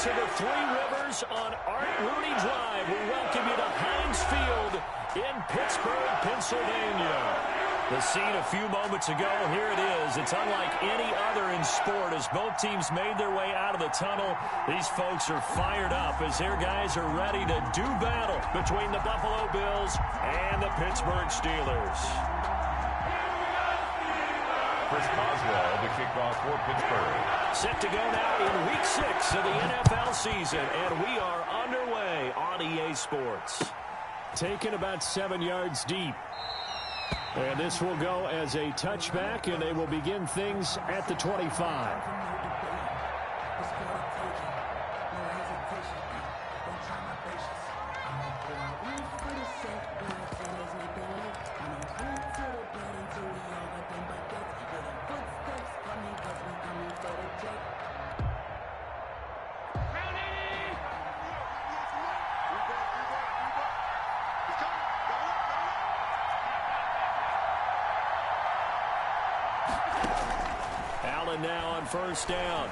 fans of the Three Rivers on Art Rooney Drive, we welcome you to Heinz Field in Pittsburgh, Pennsylvania. The scene a few moments ago, here it is. It's unlike any other in sport as both teams made their way out of the tunnel. These folks are fired up as their guys are ready to do battle between the Buffalo Bills and the Pittsburgh Steelers. Chris Boswell to kick off for Pittsburgh. Set to go now in Week 6 of the NFL season, and we are underway on EA Sports. Taken about 7 yards deep. And this will go as a touchback, and they will begin things at the 25. Allen now on first down.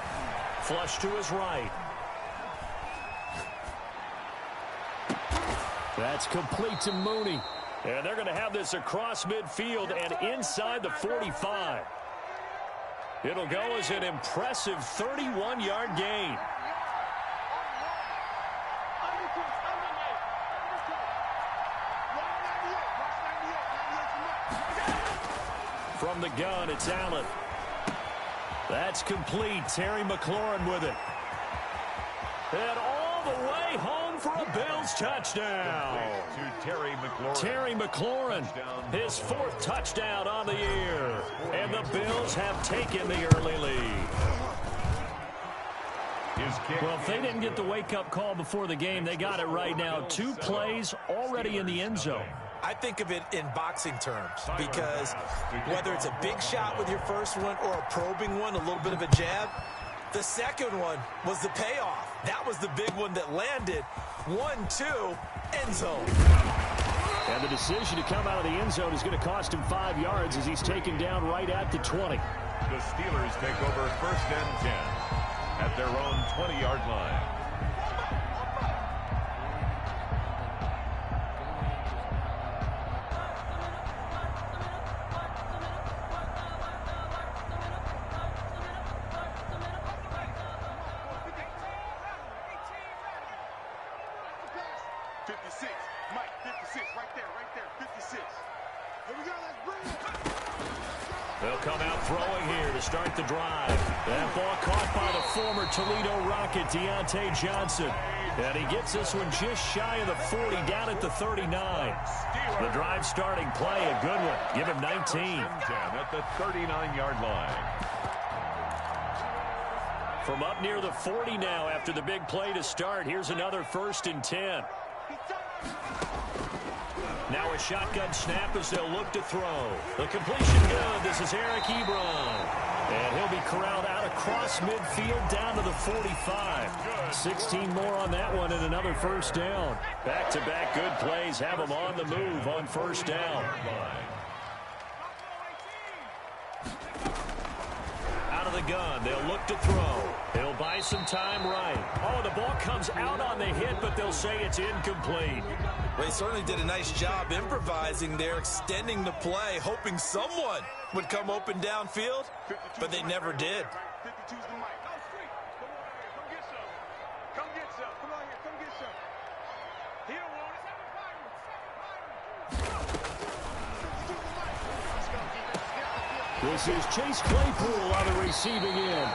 Flush to his right. That's complete to Mooney. And they're going to have this across midfield and inside the 45. It'll go as an impressive 31-yard gain. From the gun, it's Allen. That's complete. Terry McLaurin with it. And all the way home for a Bills touchdown. To Terry McLaurin. Terry McLaurin, his 4th touchdown on the year. And the Bills have taken the early lead. Well, if they didn't get the wake-up call before the game, they got it right now. 2 plays already in the end zone. I think of it in boxing terms because whether it's a big shot with your first one or a probing one, a little bit of a jab, the second one was the payoff. That was the big one that landed. 1-2, end zone. And the decision to come out of the end zone is going to cost him 5 yards as he's taken down right at the 20. The Steelers take over 1st and 10 at their own 20-yard line. They'll come out throwing here to start the drive. That ball caught by the former Toledo Rocket, Deontay Johnson. And he gets this one just shy of the 40, down at the 39. The drive starting play, a good one. Give him 19. At the 39-yard line. From up near the 40 now after the big play to start, here's another 1st and 10. Now a shotgun snap as they'll look to throw. The completion good. This is Eric Ebron. And he'll be corralled out across midfield down to the 45. 16 more on that one and another 1st down. Back-to-back good plays have them on the move on 1st down. Out of the gun, they'll look to throw. He'll buy some time right. Oh, the ball comes out on the hit, but they'll say it's incomplete. Well, he certainly did a nice job improvising there, extending the play, hoping someone would come open downfield, but they never did. 52's the mic. No street. Come get some. Come get some. Come on here. Come get some. He don't want it. This is Chase Claypool on the receiving end.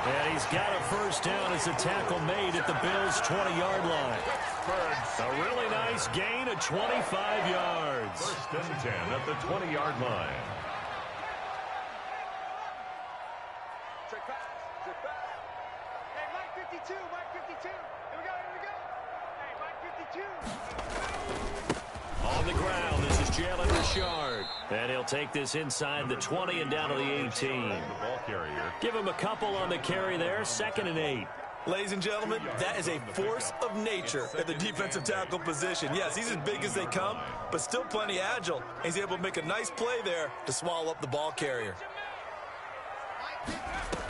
And he's got a 1st down as a tackle made at the Bills' 20-yard line. A really nice gain of 25 yards. 1st and 10 at the 20-yard line. Check back. Check back. Hey, Mike 52. Mike 52. Here we go. Here we go. Hey, Mike 52. On the ground, this is Jalen Richard. And he'll take this inside the 20 and down to the 18. The ball carrier. Give him a couple on the carry there. 2nd and 8. Ladies and gentlemen, that is a force of nature at the defensive tackle position. Yes, he's as big as they come, but still plenty agile. He's able to make a nice play there to swallow up the ball carrier.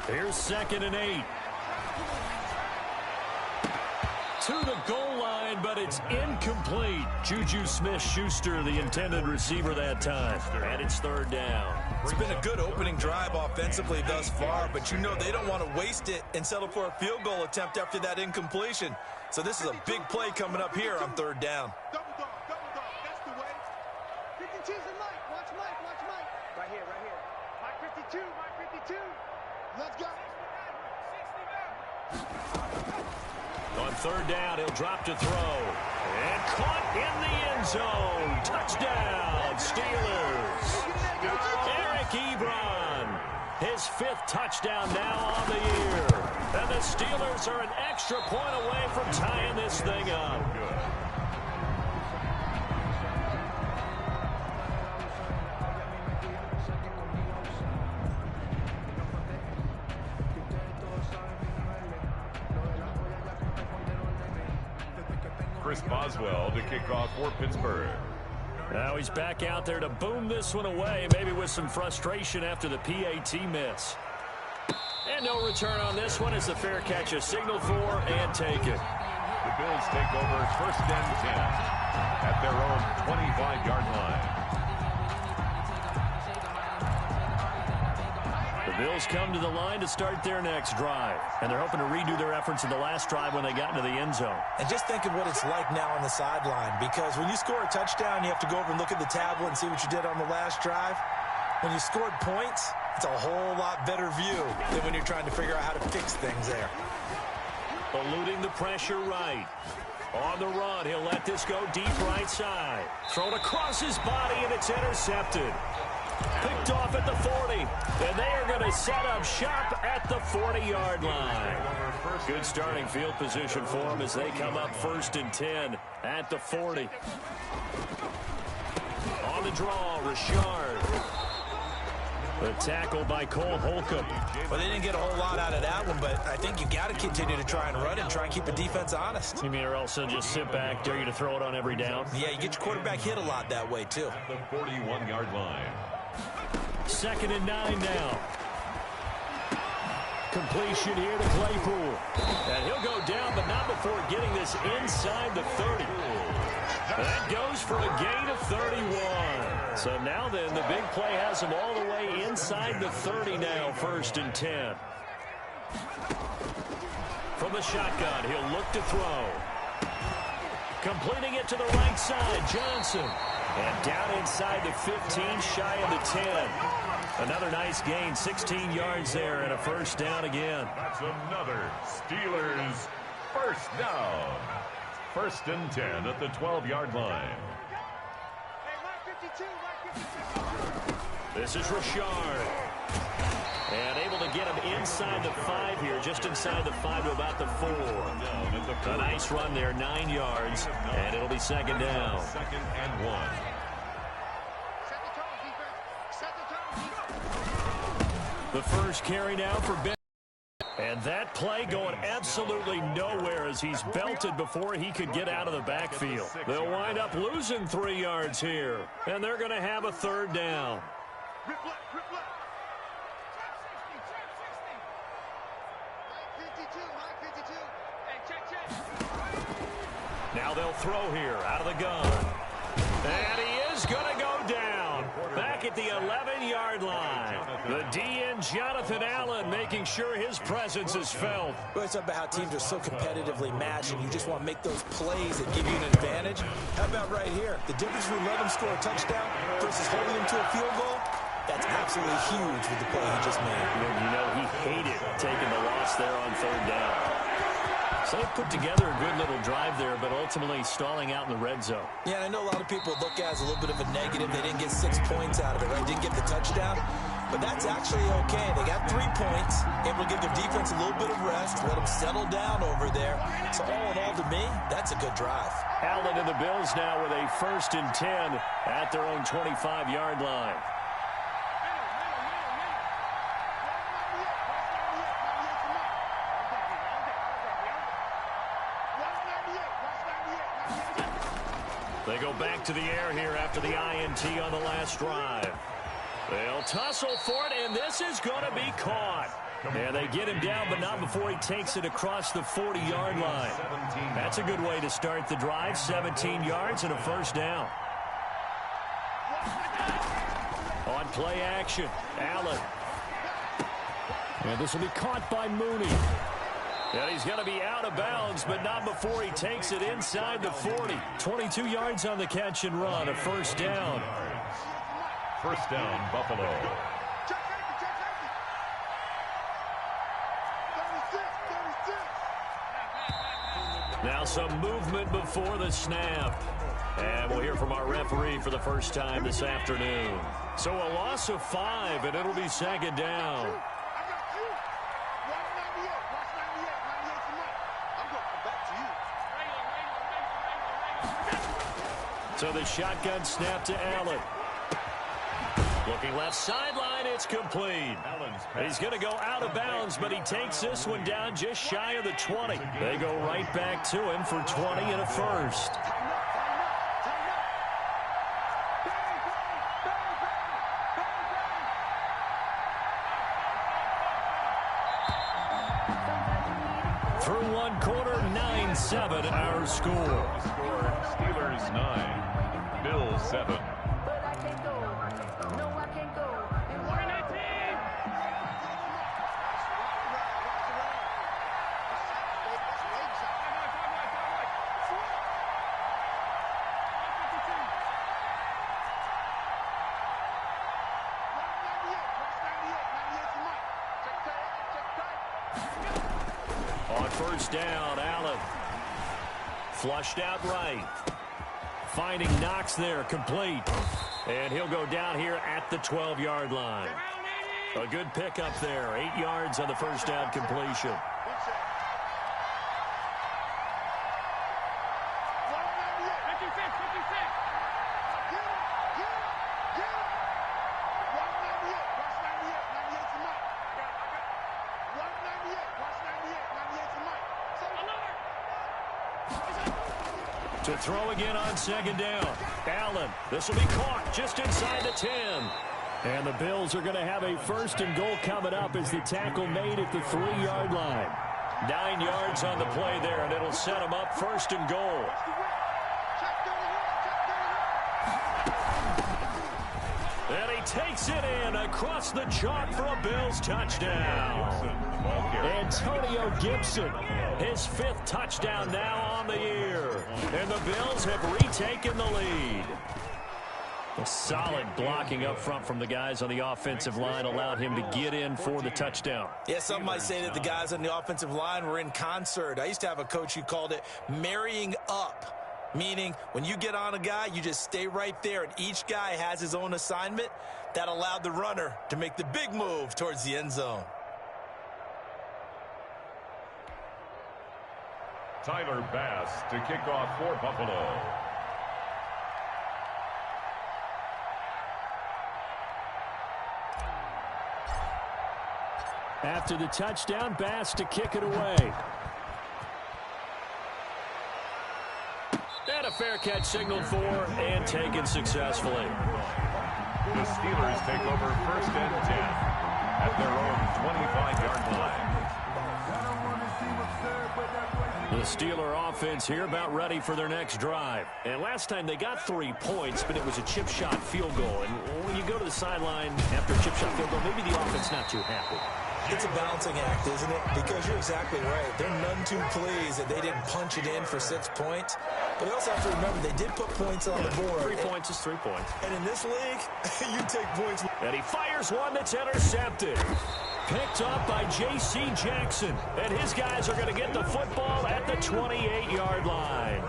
Here's 2nd and 8. to the goal line, but it's incomplete. Juju Smith-Schuster, the intended receiver that time. And it's third down. It's been a good opening drive offensively thus far, but you know they don't want to waste it and settle for a field goal attempt after that incompletion. So this is a big play coming up here on third down. Double dog, that's the way. 52's and Mike. Watch Mike. Right here. Mike 52, Mike 52. Let's go. On third down, he'll drop to throw. And caught in the end zone. Touchdown, Steelers. Eric Ebron, his fifth touchdown now on the year. And the Steelers are an extra point away from tying this thing up. Chris Boswell to kick off for Pittsburgh. Now he's back out there to boom this one away, maybe with some frustration after the PAT miss. And no return on this one as the fair catch is signaled for and taken. The Bills take over first and 10 at their own 25-yard line. The Bills come to the line to start their next drive, and they're hoping to redo their efforts in the last drive when they got into the end zone. And just think of what it's like now on the sideline, because when you score a touchdown, you have to go over and look at the tablet and see what you did on the last drive. When you scored points, it's a whole lot better view than when you're trying to figure out how to fix things there. Eluding the pressure right. On the run, he'll let this go deep right side. Thrown across his body, and it's intercepted. Picked off at the 40, and they are going to set up shop at the 40-yard line. Good starting field position for them as they come up first and 10 at the 40. On the draw, Richard. The tackle by Cole Holcomb. Well, they didn't get a whole lot out of that one, but I think you got to continue to try and run and try and keep the defense honest. You mean or else just sit back, dare you to throw it on every down? Yeah, you get your quarterback hit a lot that way, too. The 41-yard line. Second and 9 now. Completion here to Claypool. And he'll go down, but not before getting this inside the 30. That goes for a gain of 31. So now then, the big play has him all the way inside the 30 now, first and 10. From the shotgun, he'll look to throw. Completing it to the right side, Johnson. And down inside the 15, shy of the 10. Another nice gain, 16 yards there, and a first down again. That's another Steelers first down. First and 10 at the 12-yard line. Hey, Mike 52, Mike 52. This is Richard. And able to get him inside the 5 here, just inside the 5 to about the 4. A nice run there, 9 yards, and it'll be second down. Second and 1. Set the tone, defense. Set the tone, defense. The first carry now for Ben. And that play going absolutely nowhere as he's belted before he could get out of the backfield. They'll wind up losing 3 yards here, and they're going to have a third down. Rip left, rip left. Mike 52, Mike 52. Hey, check. Now they'll throw here out of the gun. And he is going to go down back at the 11-yard line. The DN, Jonathan Allen, making sure his presence is felt. Well, it's about how teams are so competitively matched, and you just want to make those plays that give you an advantage. How about right here? The difference between letting them score a touchdown versus holding them to a field goal, that's absolutely huge with the play he just made. You know, he hated taking the loss there on third down. So they put together a good little drive there, but ultimately stalling out in the red zone. Yeah, and I know a lot of people look at it as a little bit of a negative. They didn't get 6 points out of it, right? Didn't get the touchdown. But that's actually okay. They got 3 points, able to give their defense a little bit of rest, let them settle down over there. So all in all, to me, that's a good drive. Allen and the Bills now with a first and 10 at their own 25-yard line. They go back to the air here after the INT on the last drive. They'll tussle for it, and this is going to be caught. And they get him down, but not before he takes it across the 40-yard line. That's a good way to start the drive. 17 yards and a first down. On play action, Allen. And this will be caught by Mooney. And he's going to be out of bounds, but not before he takes it inside the 40. 22 yards on the catch and run, a first down. First down, Buffalo. Now some movement before the snap. And we'll hear from our referee for the first time this afternoon. So a loss of 5, and it'll be second down. So the shotgun snap to Allen. Looking left sideline, it's complete. He's going to go out of bounds, but he takes this one down just shy of the 20. They go right back to him for 20 and a first. Through one quarter, 9-7 our score. Steelers 9, Bills 7. On first down, Allen. Flushed out right. Finding Knox there, complete. And he'll go down here at the 12-yard line. A good pickup there. 8 yards on the first down completion. To throw again on second down. Allen, this will be caught just inside the 10. And the Bills are going to have a first and goal coming up as the tackle made at the 3-yard line. 9 yards on the play there, and it'll set them up first and goal. And he takes it in across the chalk for a Bills touchdown. Antonio Gibson, his 5th touchdown now on the year. And the Bills have retaken the lead. A solid blocking up front from the guys on the offensive line allowed him to get in for the touchdown. Yeah, some might say that the guys on the offensive line were in concert. I used to have a coach who called it marrying up. Meaning, when you get on a guy, you just stay right there, and each guy has his own assignment. That allowed the runner to make the big move towards the end zone. Tyler Bass to kick off for Buffalo. After the touchdown, Bass to kick it away. And a fair catch signaled for and taken successfully. The Steelers take over first and 10 at their own 25-yard line. The Steeler offense here about ready for their next drive. And last time they got 3 points, but it was a chip shot field goal. And when you go to the sideline after a chip shot field goal, maybe the offense not too happy. It's a balancing act, isn't it? Because you're exactly right. They're none too pleased that they didn't punch it in for 6 points. But they also have to remember they did put points on the board. 3 points is 3 points. And in this league, you take points. And he fires one that's intercepted. Picked up by J.C. Jackson. And his guys are going to get the football at the 28-yard line.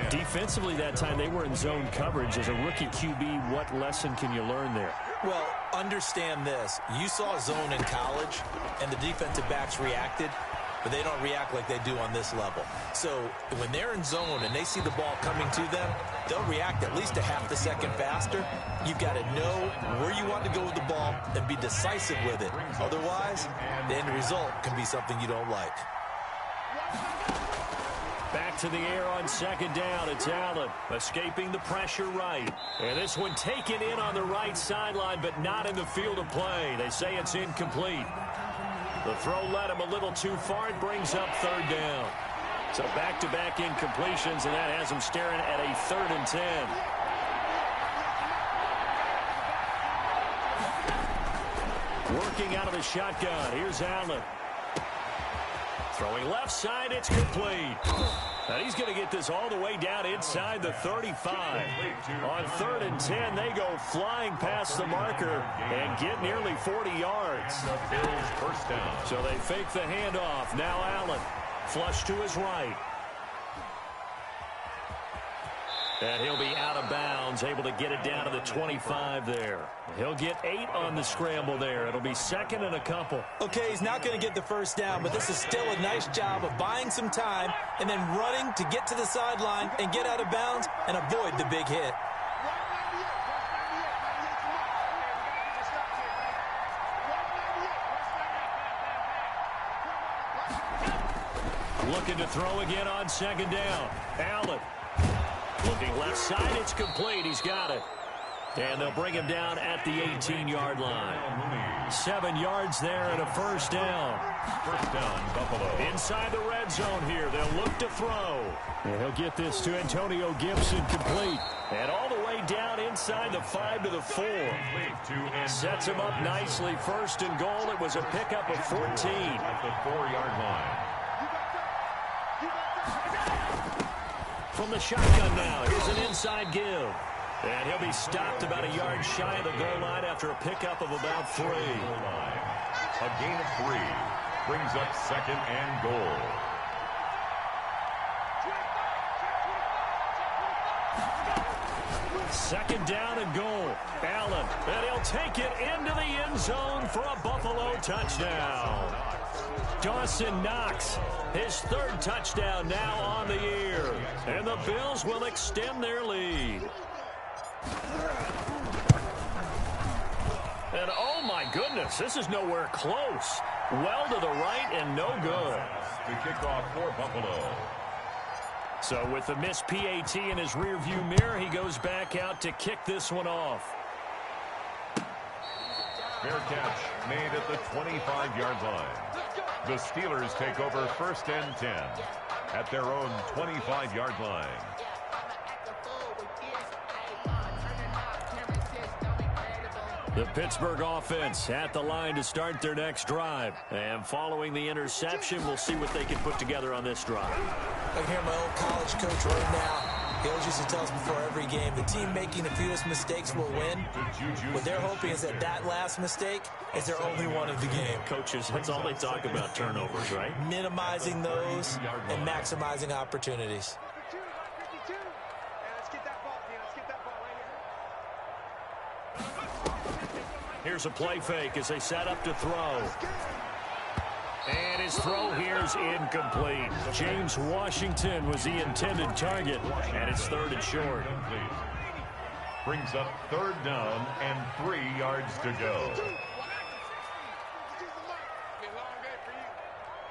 Defensively that time, they were in zone coverage. As a rookie QB, what lesson can you learn there? Well, understand this. You saw zone in college, and the defensive backs reacted, but they don't react like they do on this level. So when they're in zone and they see the ball coming to them, they'll react at least a half a second faster. You've got to know where you want to go with the ball and be decisive with it. Otherwise, the end result can be something you don't like. Back to the air on second down. It's Allen escaping the pressure right. And this one taken in on the right sideline, but not in the field of play. They say it's incomplete. The throw led him a little too far. It brings up third down. So back-to-back incompletions, and that has him staring at a 3rd and 10. Working out of the shotgun. Here's Allen. Throwing left side, it's complete. And he's going to get this all the way down inside the 35. On 3rd and 10, they go flying past the marker and get nearly 40 yards. First down. So they fake the handoff. Now Allen, flush to his right. And he'll be out of bounds, able to get it down to the 25 there. He'll get 8 on the scramble there. It'll be 2nd and a couple. Okay, he's not going to get the first down, but this is still a nice job of buying some time and then running to get to the sideline and get out of bounds and avoid the big hit. Looking to throw again on 2nd down. Allen. Looking left side, it's complete. He's got it. And they'll bring him down at the 18-yard line. 7 yards there and a first down. First down, Buffalo. Inside the red zone here. They'll look to throw. And he'll get this to Antonio Gibson complete. And all the way down inside the 5 to the 4. Sets him up nicely. 1st and goal. It was a pickup of 14. At the 4-yard line. From the shotgun now, here's an inside give. And he'll be stopped about a yard shy of the goal line after a pickup of about 3. A gain of 3 brings up 2nd and goal. Second down and goal. Allen, and he'll take it into the end zone for a Buffalo touchdown. Dawson Knox, his 3rd touchdown now on the year. And the Bills will extend their lead. And oh my goodness, this is nowhere close. Well to the right and no good. To kick off for Buffalo. So with the missed PAT in his rearview mirror, he goes back out to kick this one off. Fair catch made at the 25-yard line. The Steelers take over 1st and 10 at their own 25-yard line. The Pittsburgh offense at the line to start their next drive. And following the interception, we'll see what they can put together on this drive. I can hear my old college coach right now. He always used to tell us before every game, the team making the fewest mistakes will win. What they're hoping is that that last mistake is their only one of the game. Coaches, that's all they talk about, turnovers, right? Minimizing those and maximizing opportunities. Here's a play fake as they set up to throw. And his throw here is incomplete. James Washington was the intended target, and it's 3rd and short. Brings up 3rd down and 3 yards to go.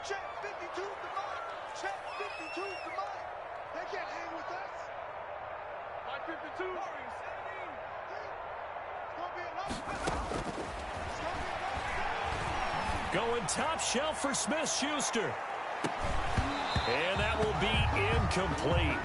Check 52 the mark. Check 52 the mark. They can't hang with us. Like 52. It's going to be enough. Going top shelf for Smith-Schuster. And that will be incomplete.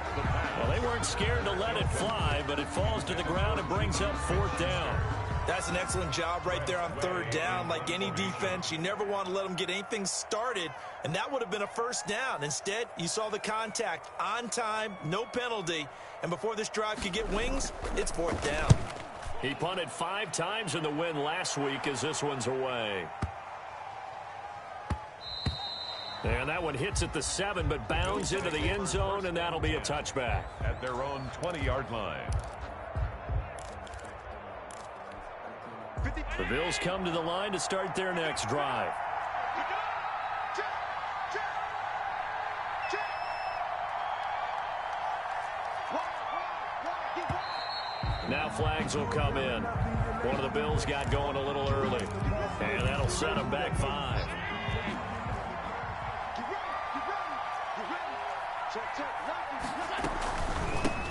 Well, they weren't scared to let it fly, but it falls to the ground and brings up 4th down. That's an excellent job right there on 3rd down. Like any defense, you never want to let them get anything started, and that would have been a 1st down. Instead, you saw the contact on time, no penalty, and before this drive could get wings, it's 4th down. He punted 5 times in the win last week as this one's away. And that one hits at the 7, but bounds into the end zone, and that'll be a touchback. At their own 20-yard line. The Bills come to the line to start their next drive. Now flags will come in. One of the Bills got going a little early, and that'll set them back 5.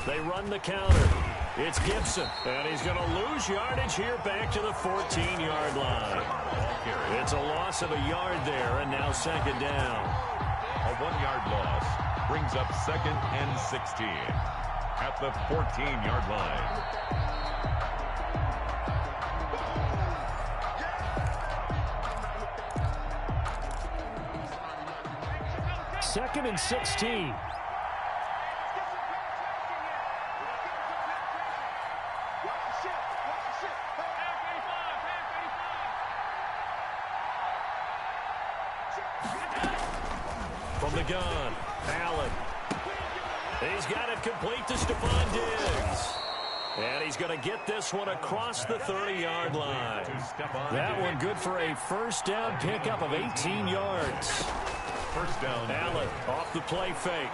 They run the counter. It's Gibson, and he's going to lose yardage here back to the 14-yard line. carry. It's a loss of a yard there, and now second down. A 1-yard loss brings up 2nd and 16 at the 14-yard line. Second and 16. From the gun, Allen. He's got it complete to Stephon Diggs. And he's going to get this one across the 30-yard line. That one good for a first down pickup of 18 yards. First down. Allen off the play fake.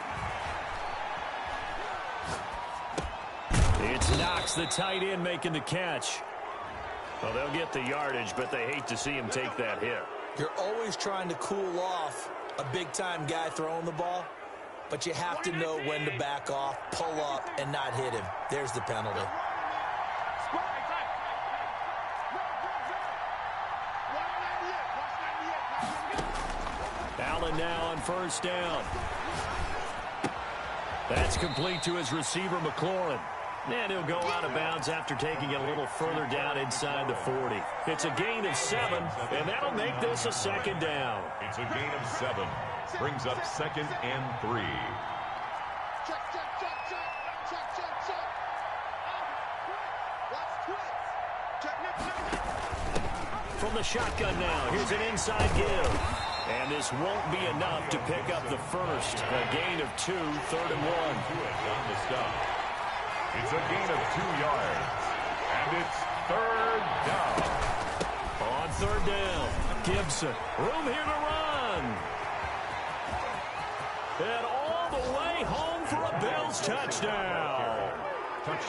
It's Knox, the tight end, making the catch. Well, they'll get the yardage, but they hate to see him take that hit. You're always trying to cool off a big-time guy throwing the ball, but you have to know when to back off, pull up, and not hit him. There's the penalty. Allen now on first down. That's complete to his receiver, McLaurin. And he'll go out of bounds after taking it a little further down inside the 40. It's a gain of 7, and that'll make this a second down. It's a gain of 7. Brings up 2nd and 3. From the shotgun now, here's an inside give. And this won't be enough to pick up the first. A gain of 2, 3rd and 1. On the stop. It's a gain of 2 yards. And it's 3rd down. On 3rd down, Gibson. Room here to run. And all the way home for a Bills touchdown.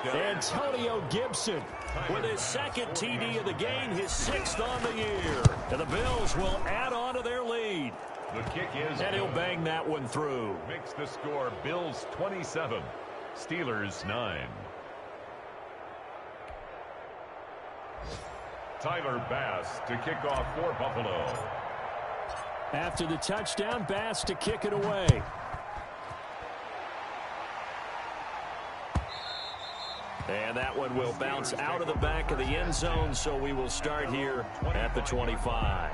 Antonio Gibson with his 2nd TD of the game, his 6th on the year. And the Bills will add on to their lead. The kick is and he'll bang that one through. Makes the score Bills 27, Steelers 9. Tyler Bass to kick off for Buffalo. After the touchdown, Bass to kick it away. And that one will bounce out of the back of the end zone, so we will start here at the 25.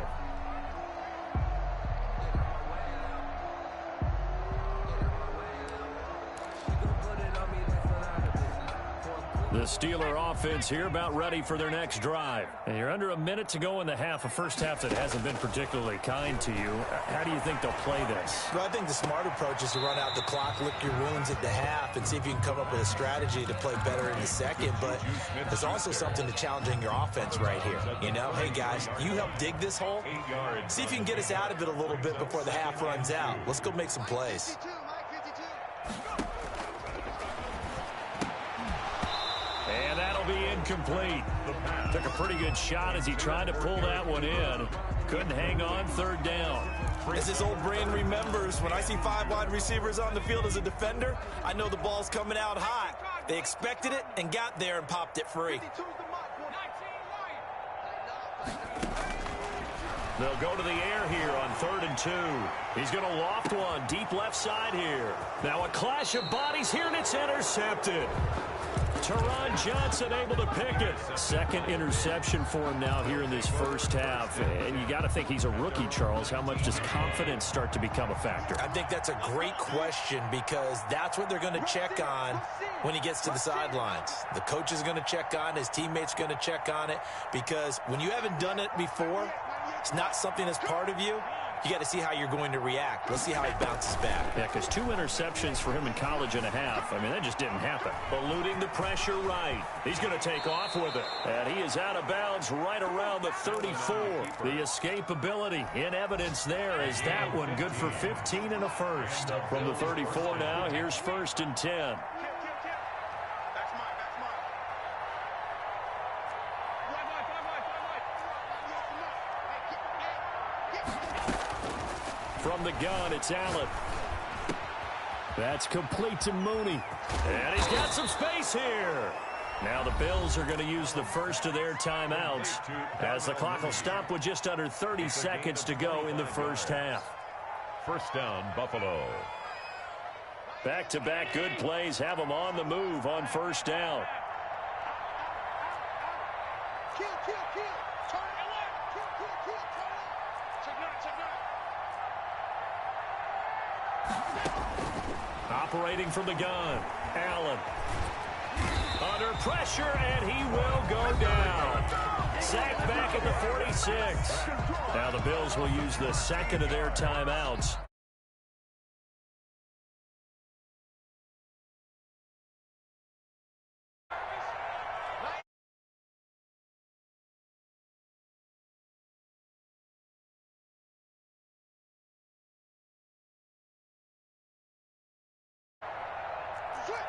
The Steeler offense here about ready for their next drive. And you're under a minute to go in the half, a first half that hasn't been particularly kind to you. How do you think they'll play this? Well, I think the smart approach is to run out the clock, lick your wounds at the half, and see if you can come up with a strategy to play better in the second. But there's also something to challenging your offense right here. You know, hey, guys, you help dig this hole. See if you can get us out of it a little bit before the half runs out. Let's go make some plays. And that'll be incomplete. Took a pretty good shot as he tried to pull that one in. Couldn't hang on 3rd down. As his old brain remembers, when I see 5 wide receivers on the field as a defender, I know the ball's coming out hot. They expected it and got there and popped it free. They'll go to the air here on 3rd and 2. He's going to loft one deep left side here. Now a clash of bodies here, and it's intercepted. Teron Johnson able to pick it. 2nd interception for him now here in this first half. And you got to think he's a rookie, Charles. How much does confidence start to become a factor? I think that's a great question because that's what they're going to check on when he gets to the sidelines. The coach is going to check on it. His teammates going to check on it because when you haven't done it before, it's not something that's part of you. You got to see how you're going to react. Let's see how he bounces back. Yeah, because 2 interceptions for him in college and a half. I mean, that just didn't happen. Eluding the pressure right. He's going to take off with it. And he is out of bounds right around the 34. The escapability in evidence there is that one good for 15 and a first. From the 34 now, here's 1st and 10. From the gun, it's Allen. That's complete to Mooney. And he's got some space here. Now the Bills are going to use the first of their timeouts as the clock will stop with just under 30 seconds to go in the first half. First down, Buffalo. Back-to-back good plays have them on the move on first down. Kill, kill, kill. Turn it left. Kill, kill, kill. Turn it left. Check nine, check nine. Operating from the gun, Allen. Under pressure, and he will go down. Sacked back at the 46. Now the Bills will use the second of their timeouts.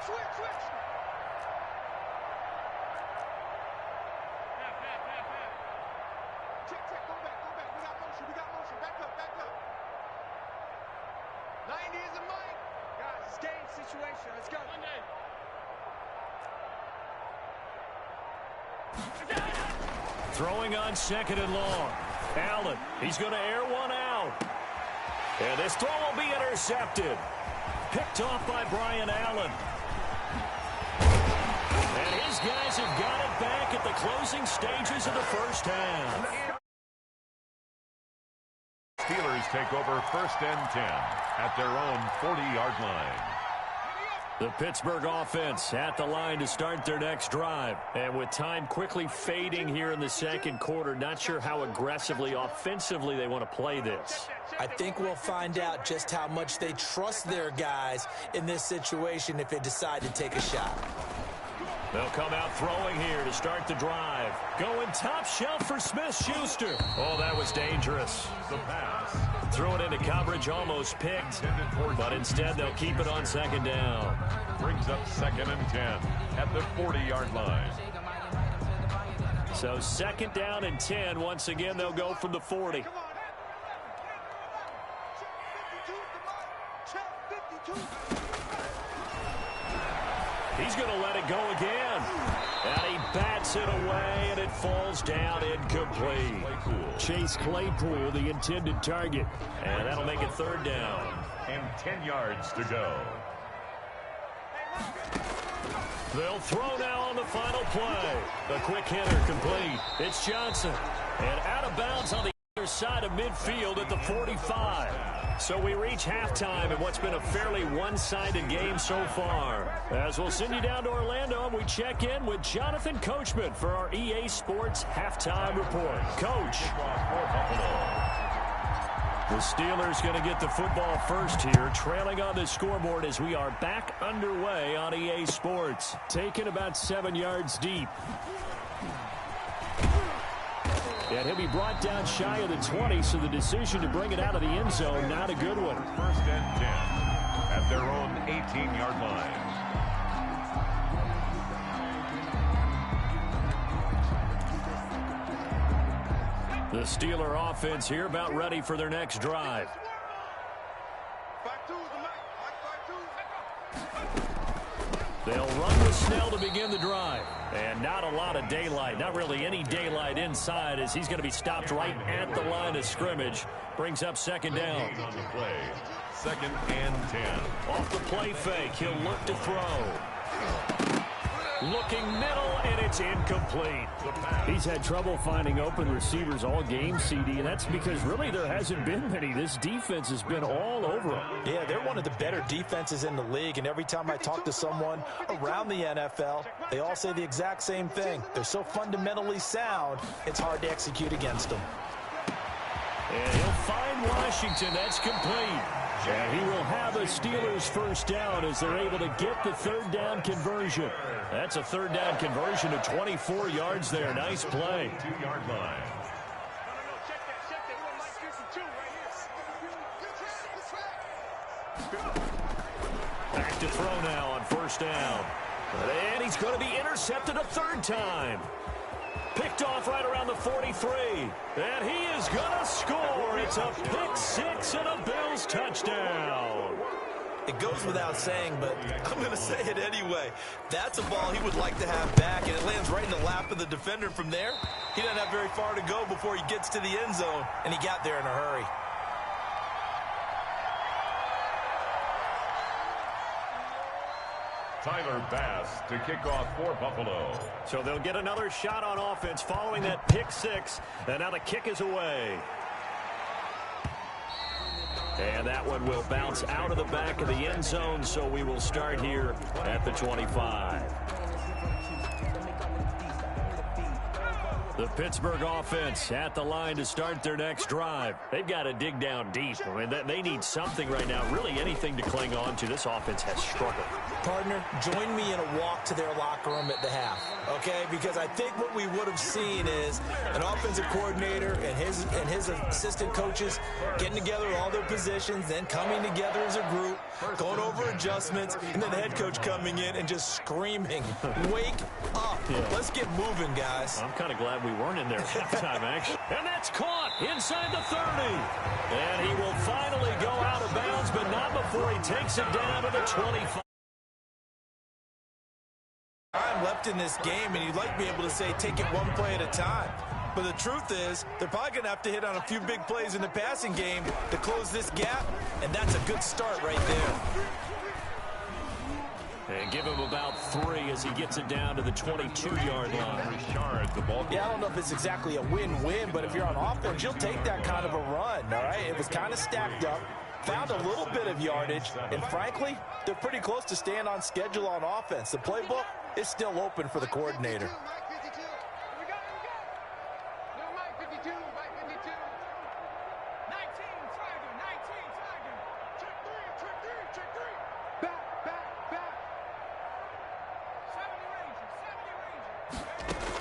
Switch. Check, go back. We got motion. Back up. 90 is a mic. Guys, it's game situation. Let's go. Throwing on second and long. Allen, he's going to air one out. And this throw will be intercepted. Picked off by Brian Allen. And his guys have got it back at the closing stages of the first half. Steelers take over first and 10 at their own 40-yard line. The Pittsburgh offense at the line to start their next drive. And with time quickly fading here in the second quarter, not sure how aggressively, offensively they want to play this. I think we'll find out just how much they trust their guys in this situation if they decide to take a shot. They'll come out throwing here to start the drive. Going top shelf for Smith-Schuster. Oh, that was dangerous. The pass. Threw it into coverage, almost picked. But instead, they'll keep it on second down. Brings up second and 10 at the 40-yard line. So second down and 10. Once again, they'll go from the 40. Check 52. He's going to let it go again. And he bats it away, and it falls down incomplete. Chase Claypool, the intended target. And that'll make it third down. And 10 yards to go. They'll throw now on the final play. The quick hitter complete. It's Johnson. And out of bounds on the other side of midfield at the 45. So we reach halftime in what's been a fairly one-sided game so far. As we'll send you down to Orlando, and we check in with Jonathan Coachman for our EA Sports Halftime Report. Coach. The Steelers going to get the football first here, trailing on the scoreboard as we are back underway on EA Sports. Taken about 7 yards deep. And he'll be brought down shy of the 20, so the decision to bring it out of the end zone, not a good one. First and 10 at their own 18-yard line. The Steeler offense here about ready for their next drive. They'll run with Snell to begin the drive. And not a lot of daylight, not really any daylight inside, as he's going to be stopped right at the line of scrimmage. Brings up second down. On the play, second and 10. Off the play fake, he'll look to throw. Looking middle, and it's incomplete. He's had trouble finding open receivers all game, CD, and that's because really there hasn't been many. This defense has been all over them. Yeah, they're one of the better defenses in the league, and every time I talk to someone around the NFL, they all say the exact same thing. They're so fundamentally sound, it's hard to execute against them. And he'll find Washington. That's complete. And he will have a Steelers first down as they're able to get the third down conversion. That's a third down conversion to 24 yards there. Nice play. 2-yard line. Back to throw now on first down. And he's going to be intercepted a third time. Picked off right around the 43. And he is going to score. It's a pick six and a Bills touchdown. It goes without saying, but I'm going to say it anyway. That's a ball he would like to have back, and it lands right in the lap of the defender. From there, he doesn't have very far to go before he gets to the end zone, and he got there in a hurry. Tyler Bass to kick off for Buffalo. So they'll get another shot on offense following that pick six, and now the kick is away. And that one will bounce out of the back of the end zone, so we will start here at the 25. The Pittsburgh offense at the line to start their next drive. They've got to dig down deep. I mean, they need something right now, really anything to cling on to. This offense has struggled. Partner, join me in a walk to their locker room at the half, okay? Because I think what we would have seen is an offensive coordinator and his assistant coaches getting together all their positions, then coming together as a group, going over adjustments, and then the head coach coming in and just screaming, wake up. Yeah. Let's get moving, guys. I'm kind of glad we weren't in there at halftime, actually. And that's caught inside the 30. And he will finally go out of bounds, but not before he takes it down to the 25. Time left in this game, and you'd like to be able to say take it one play at a time. But the truth is, they're probably going to have to hit on a few big plays in the passing game to close this gap, and that's a good start right there. And give him about 3 as he gets it down to the 22-yard line. Yeah, I don't know if it's exactly a win-win, but if you're on offense, you'll take that kind of a run, all right? It was kind of stacked up, found a little bit of yardage, and frankly, they're pretty close to staying on schedule on offense. The playbook is still open for the coordinator.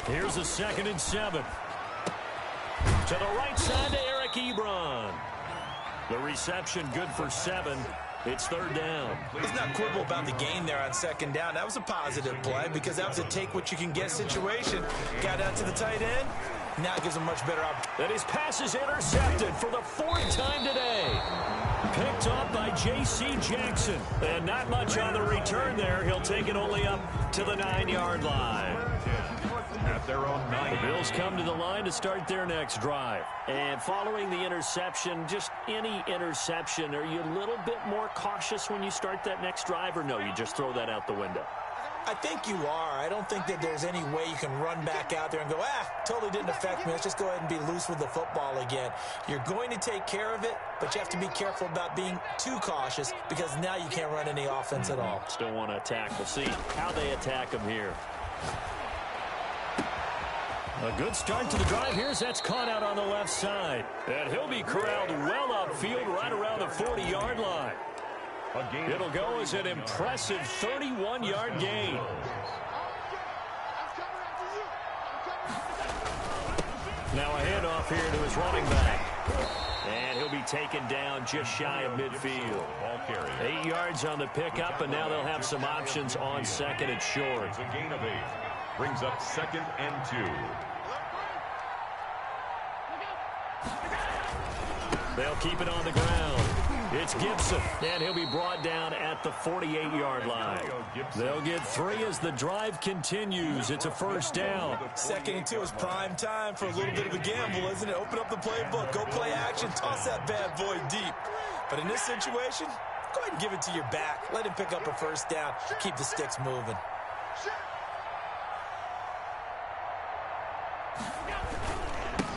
Here's a 2nd and 7. To the right side to Eric Ebron. The reception good for 7. It's 3rd down. Let's not quibble about the gain there on 2nd down. That was a positive play because that was a take-what-you-can-get situation. Got out to the tight end. Now it gives him much better opportunity. And his pass is intercepted for the 4th time today. Picked off by J.C. Jackson. And not much on the return there. He'll take it only up to the 9-yard line. At their own 9. The Bills come to the line to start their next drive. And following the interception, just any interception, are you a little bit more cautious when you start that next drive, or no, you just throw that out the window? I think you are. I don't think that there's any way you can run back out there and go, totally didn't affect me. Let's just go ahead and be loose with the football again. You're going to take care of it, but you have to be careful about being too cautious because now you can't run any offense at all. Still want to attack. We'll see how they attack him here. A good start to the drive. Here's that's caught out on the left side. And he'll be corralled well upfield right around the 40-yard line. It'll go as an impressive 31-yard gain. Now a handoff here to his running back. And he'll be taken down just shy of midfield. 8 yards on the pickup, and now they'll have some options on 2nd and short. It's a gain of 8. Brings up 2nd and 2. They'll keep it on the ground. It's Gibson, and he'll be brought down at the 48-yard line. They'll get 3 as the drive continues. It's a 1st down. 2nd and 2 is prime time for a little bit of a gamble, isn't it? Open up the playbook, go play action, toss that bad boy deep. But in this situation, go ahead and give it to your back. Let him pick up a 1st down. Keep the sticks moving.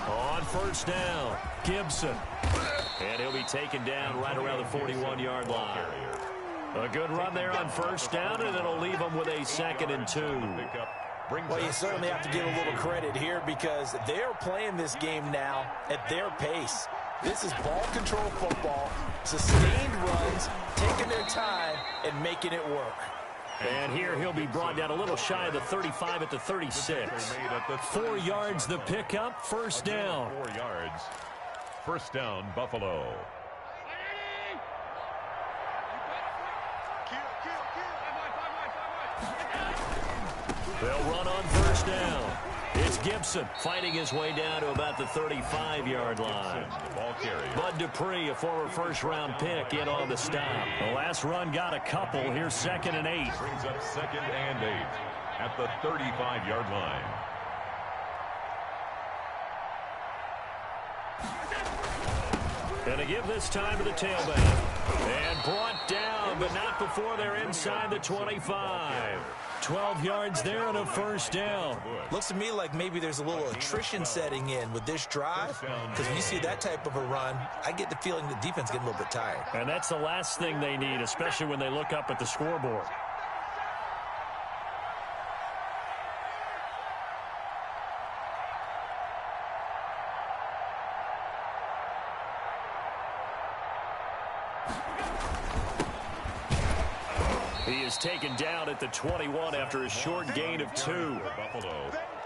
On 1st down, Gibson. And he'll be taken down right around the 41-yard line. A good run there on 1st down, and it'll leave them with a 2nd and 2. Well, you certainly have to give a little credit here because they're playing this game now at their pace. This is ball control football, sustained runs, taking their time, and making it work. And here he'll be brought down a little shy of the 35 at the 36. 4 yards the pickup, 1st down. 4 yards. 1st down, Buffalo. They'll run on first down. It's Gibson fighting his way down to about the 35-yard line. Bud Dupree, a former first-round pick, in on the stop. The last run got a couple. Here's 2nd and 8. Brings up 2nd and 8 at the 35-yard line. And to give this time to the tailback. And brought down, but not before they're inside the 25. 12 yards there and a first down. Looks to me like maybe there's a little attrition setting in with this drive, because when you see that type of a run, I get the feeling the defense getting a little bit tired. And that's the last thing they need, especially when they look up at the scoreboard. He is taken down at the 21 after a short gain of 2.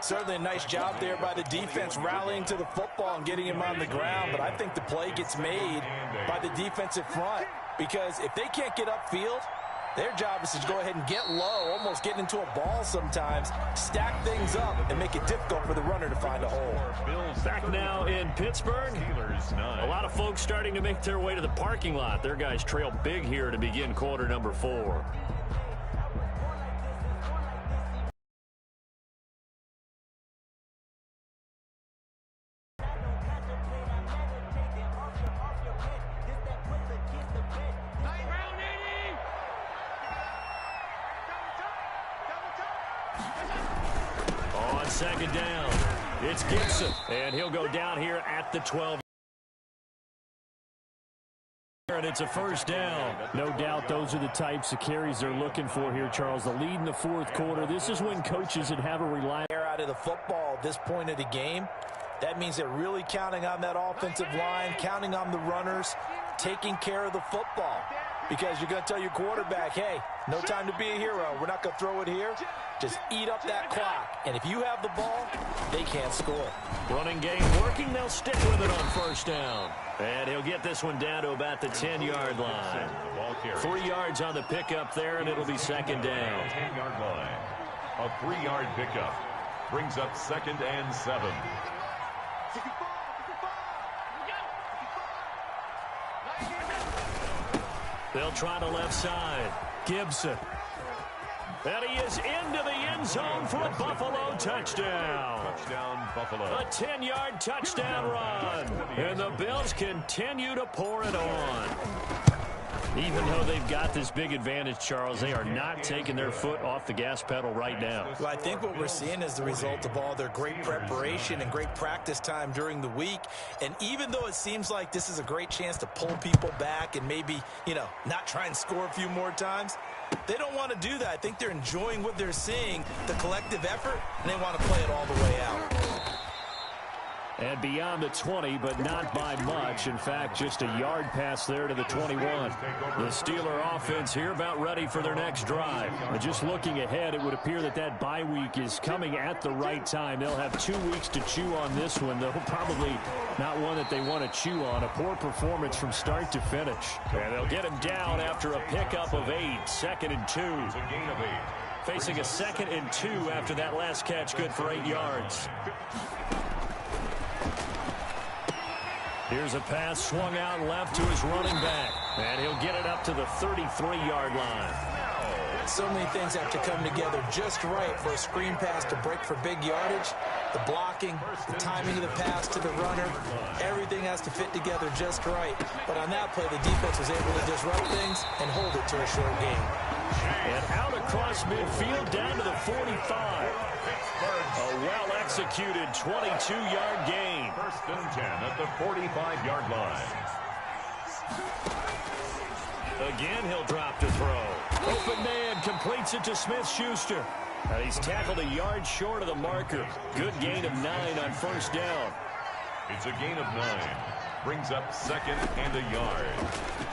Certainly a nice job there by the defense rallying to the football and getting him on the ground, but I think the play gets made by the defensive front, because if they can't get upfield, their job is to go ahead and get low, almost get into a ball sometimes, stack things up, and make it difficult for the runner to find a hole. Back now in Pittsburgh. A lot of folks starting to make their way to the parking lot. Their guys trail big here to begin quarter number 4. On 2nd down, it's Gibson, and he'll go down here at the 12. And it's a first down. No doubt those are the types of carries they're looking for here, Charles. The lead in the 4th quarter. This is when coaches would have a reliable out of the football at this point of the game. That means they're really counting on that offensive line, counting on the runners, taking care of the football. Because you're going to tell your quarterback, hey, no time to be a hero. We're not going to throw it here. Just eat up that clock. And if you have the ball, they can't score. Running game working. They'll stick with it on first down. And he'll get this one down to about the 10-yard line. 3 yards on the pickup there, and it'll be 2nd down. 10-yard line. A 3-yard pickup brings up 2nd and 7. They'll try the left side. Gibson. And he is into the end zone for a Buffalo touchdown. Touchdown, Buffalo. A 10-yard touchdown run. And the Bills continue to pour it on. Even though they've got this big advantage, Charles, they are not taking their foot off the gas pedal right now. Well, I think what we're seeing is the result of all their great preparation and great practice time during the week. And even though it seems like this is a great chance to pull people back and maybe, not try and score a few more times, they don't want to do that. I think they're enjoying what they're seeing, the collective effort, and they want to play it all the way out. And beyond the 20, but not by much. In fact, just a yard pass there to the 21. The Steeler offense here about ready for their next drive. And just looking ahead, it would appear that bye week is coming at the right time. They'll have 2 weeks to chew on this one, though probably not one that they want to chew on. A poor performance from start to finish. And they'll get him down after a pickup of 8, 2nd and 2. It's a gain of 8. Facing a 2nd and 2 after that last catch, good for 8 yards. Here's a pass swung out left to his running back. And he'll get it up to the 33-yard line. So many things have to come together just right for a screen pass to break for big yardage. The blocking, the timing of the pass to the runner, everything has to fit together just right. But on that play, the defense was able to disrupt things and hold it to a short game. And out across midfield down to the 45. A well-executed 22-yard gain. 1st and 10 at the 45-yard line. Again, he'll drop to throw. Open man completes it to Smith-Schuster. And he's tackled a yard short of the marker. Good gain of 9 on first down. It's a gain of 9. Brings up 2nd and a yard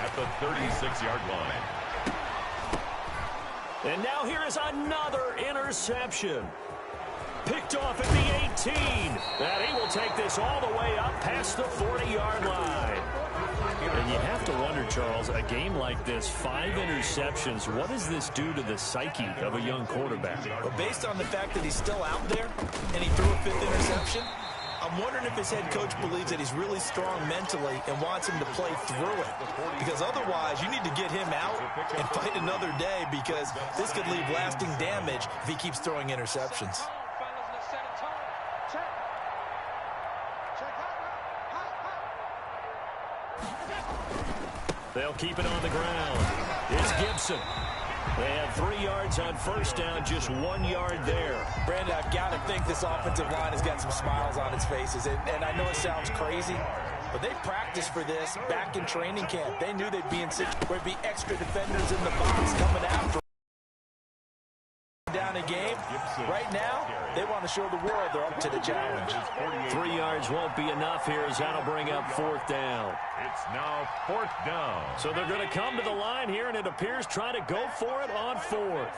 at the 36-yard line. And now here is another interception. Picked off at the 18. And he will take this all the way up past the 40-yard line. And you have to wonder, Charles, a game like this, 5 interceptions, what does this do to the psyche of a young quarterback? Well, based on the fact that he's still out there and he threw a 5th interception, I'm wondering if his head coach believes that he's really strong mentally and wants him to play through it. Because otherwise, you need to get him out and fight another day, because this could leave lasting damage if he keeps throwing interceptions. They'll keep it on the ground. It's Gibson. They have 3 yards on first down, just 1 yard there. Brandon, I've got to think this offensive line has got some smiles on its faces. And I know it sounds crazy, but they practiced for this back in training camp. They knew they'd be in situations where there'd be extra defenders in the box coming after down a game. Right now, they want to show the world they're up to the challenge. 3 yards won't be enough here, as that'll bring up 4th down. It's now 4th down. So they're going to come to the line here, and it appears trying to go for it on 4th.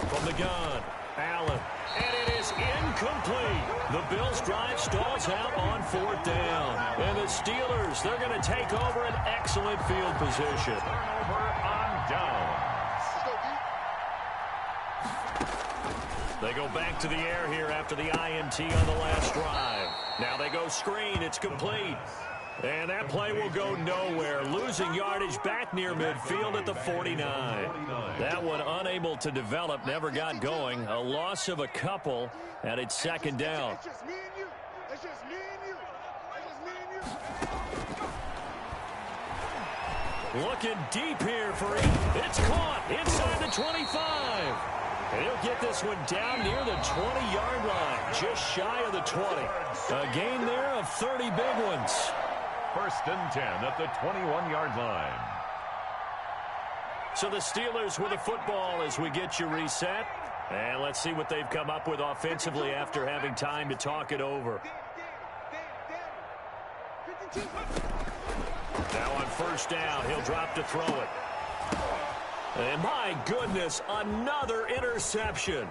From the gun, Allen. And it is incomplete. The Bills' drive stalls out on 4th down. And the Steelers, they're going to take over an excellent field position. Turnover on downs. They go back to the air here after the INT on the last drive. Now they go screen. It's complete. And that play will go nowhere. Losing yardage back near midfield at the 49. That one unable to develop, never got going. A loss of a couple, and it's 2nd down. It's just me and you. It's just me and you. It's just me and you. Looking deep here for him. It's caught inside the 25. He'll get this one down near the 20-yard line, just shy of the 20. A gain there of 30 big ones. 1st and 10 at the 21-yard line. So the Steelers with the football as we get you reset. And let's see what they've come up with offensively after having time to talk it over. Now on 1st down, he'll drop to throw it. And my goodness, another interception.